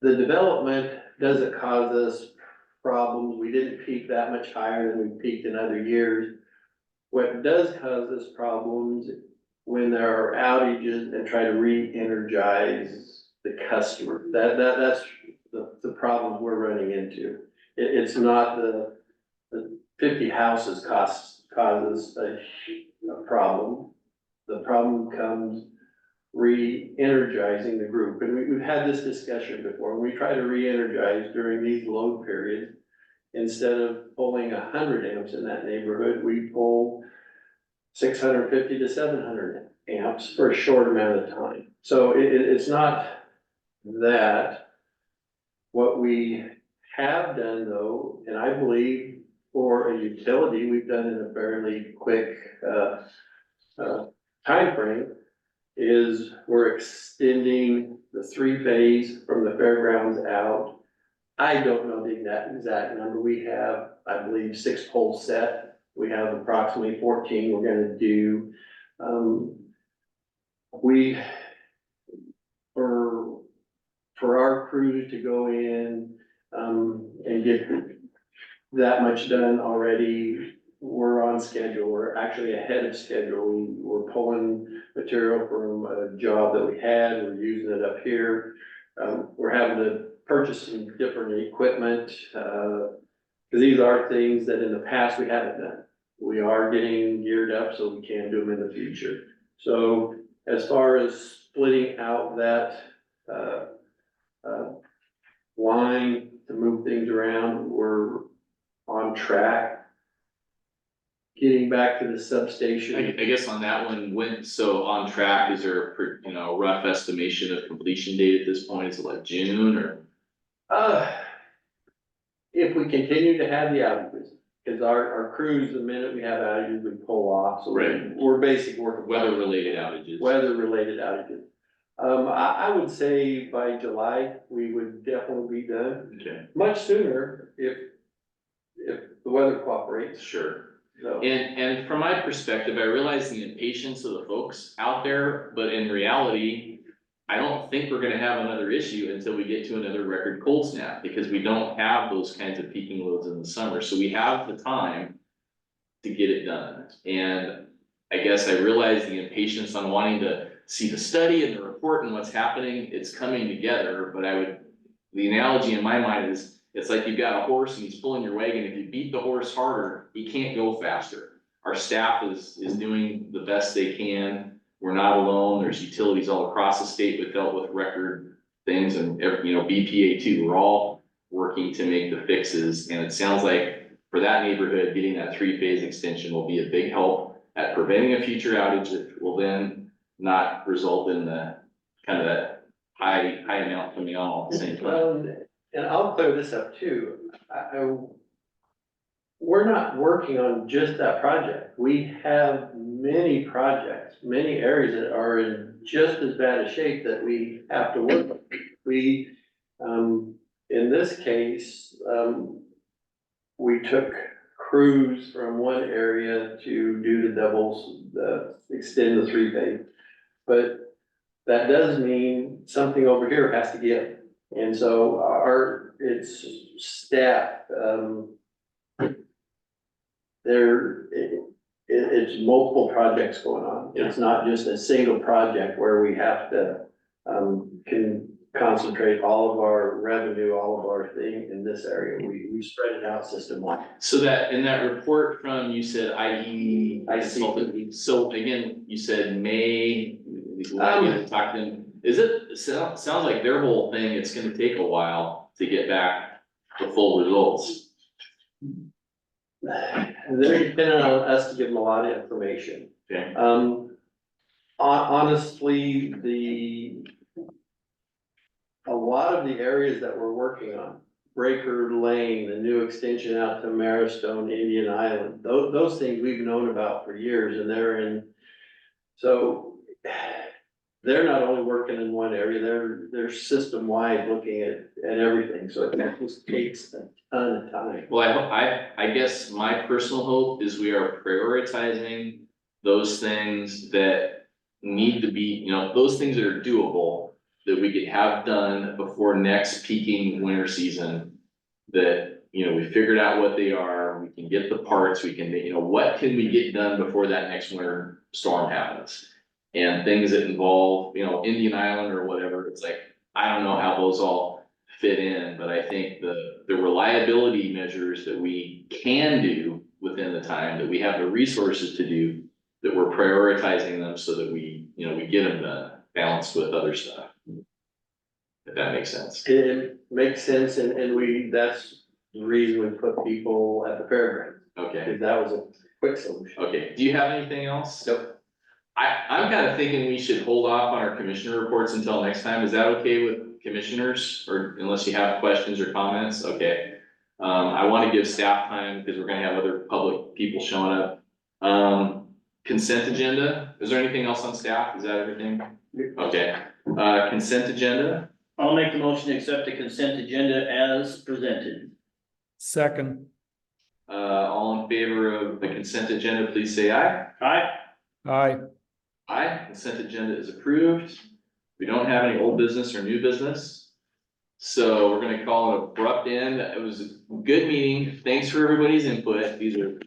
The development doesn't cause us problems. We didn't peak that much higher than we peaked in other years. What does cause us problems when there are outages and try to re-energize the customer. That's the problems we're running into. It's not the 50 houses causes a problem. The problem comes re-energizing the group. And we've had this discussion before. We try to re-energize during these load periods. Instead of pulling 100 amps in that neighborhood, we pull 650 to 700 amps for a short amount of time. So it's not that. What we have done though, and I believe for a utility, we've done in a fairly quick timeframe, is we're extending the 3-phase from the fairgrounds out. I don't know the exact number. We have, I believe, 6 poles set. We have approximately 14 we're gonna do. For our crews to go in, and get that much done already, we're on schedule. We're actually ahead of schedule. We're pulling material from a job that we had. We're using it up here. We're having to purchase some different equipment, because these are things that in the past we haven't done. We are getting geared up so we can do them in the future. So as far as splitting out that line to move things around, we're on track. Getting back to the substation. I guess on that one, so on track, is there a rough estimation of completion date at this point? Is it like June or? If we continue to have the outages, because our crews, the minute we have outages, we pull off, so Right. we're basically working. Weather-related outages. Weather-related outages. I would say by July, we would definitely be done, Okay, much sooner if the weather cooperates, sure. so. And from my perspective, I realize the impatience of the folks out there, but in reality, I don't think we're gonna have another issue until we get to another record cold snap, because we don't have those kinds of peaking loads in the summer, so we have the time to get it done. And I guess I realize the impatience on wanting to see the study and the report and what's happening, it's coming together, but the analogy in my mind is, it's like you've got a horse and he's pulling your wagon. If you beat the horse harder, he can't go faster. Our staff is doing the best they can. We're not alone. There's utilities all across the state that dealt with record things, and BPA too. We're all working to make the fixes, and it sounds like for that neighborhood, getting that 3-phase extension will be a big help at preventing a future outage that will then not result in the kind of that high amount coming on all at the same time. And I'll clear this up too. We're not working on just that project. We have many projects, many areas that are in just as bad a shape that we have to work on. We, in this case, we took crews from one area to do the doubles, extend the 3-phase. But that does mean something over here has to give. And so it's staff, it's multiple projects going on. It's not just a single project where we have to, can concentrate all of our revenue, all of our thing in this area. We spread it out system-wide. So that, in that report from, you said IE consultant, so again, you said May, talk to them. Sounds like their whole thing, it's gonna take a while to get back the full results. They're dependent on us to give them a lot of information. Okay. Honestly, a lot of the areas that we're working on, Breaker Lane, the new extension out to Maristone, Indian Island, those things we've known about for years, and so they're not only working in one area, they're system-wide looking at everything, so it just takes a ton of time. Well, I guess my personal hope is we are prioritizing those things that need to be, those things that are doable, that we could have done before next peaking winter season. That, we figured out what they are, we can get the parts, we can, what can we get done before that next winter storm happens? and things that involve, Indian Island or whatever, it's like, I don't know how those all fit in, but I think the reliability measures that we can do within the time that we have the resources to do, that we're prioritizing them so that we get them done, balanced with other stuff. If that makes sense. It makes sense, and that's the reason we put people at the fairground, Okay, because that was a quick solution. okay. Do you have anything else? Nope. I'm kind of thinking we should hold off on our commissioner reports until next time. Is that okay with commissioners, or unless you have questions or comments? Okay. I want to give staff time because we're gonna have other public people showing up. Consent agenda, is there anything else on staff? Is that everything? Okay, consent agenda, I'll make the motion to accept the consent agenda as presented. Second, all in favor of the consent agenda, please say aye. Aye. aye. Aye, consent agenda is approved. We don't have any old business or new business. So we're gonna call it abrupt end. It was a good meeting. Thanks for everybody's input. These are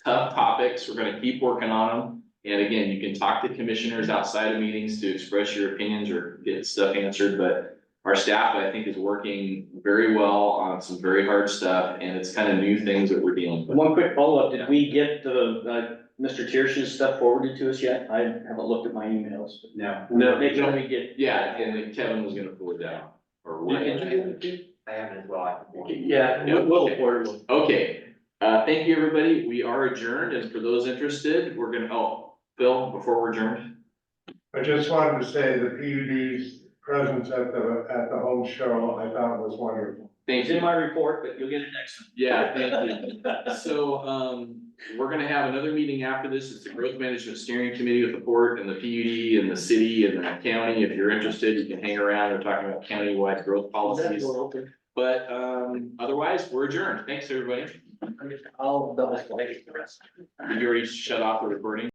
tough topics. We're gonna keep working on them. And again, you can talk to commissioners outside of meetings to express your opinions or get stuff answered, but our staff, I think, is working very well on some very hard stuff, and it's kind of new things that we're dealing with. One quick follow-up, did we get the, Mr. Tiersch's stuff forwarded to us yet? I haven't looked at my emails. No. Make sure we get. Yeah, and then Kevin was gonna forward that on, or what? Did you do it too? I haven't as well. Yeah, we'll afford one. Okay, thank you, everybody. We are adjourned, and for those interested, we're gonna, Phil, before we're adjourned. I just wanted to say the PUD's presence at the home show, I thought was wonderful. Thank It's in you. my report, but you'll get it next time. Yeah, thank you. So, we're gonna have another meeting after this. It's the Growth Management Steering Committee with the port and the PUD and the city and the county. If you're interested, you can hang around. They're talking about countywide growth policies. But, otherwise, we're adjourned. Thanks, everybody. I'll double select the rest. Did you already shut off the recording?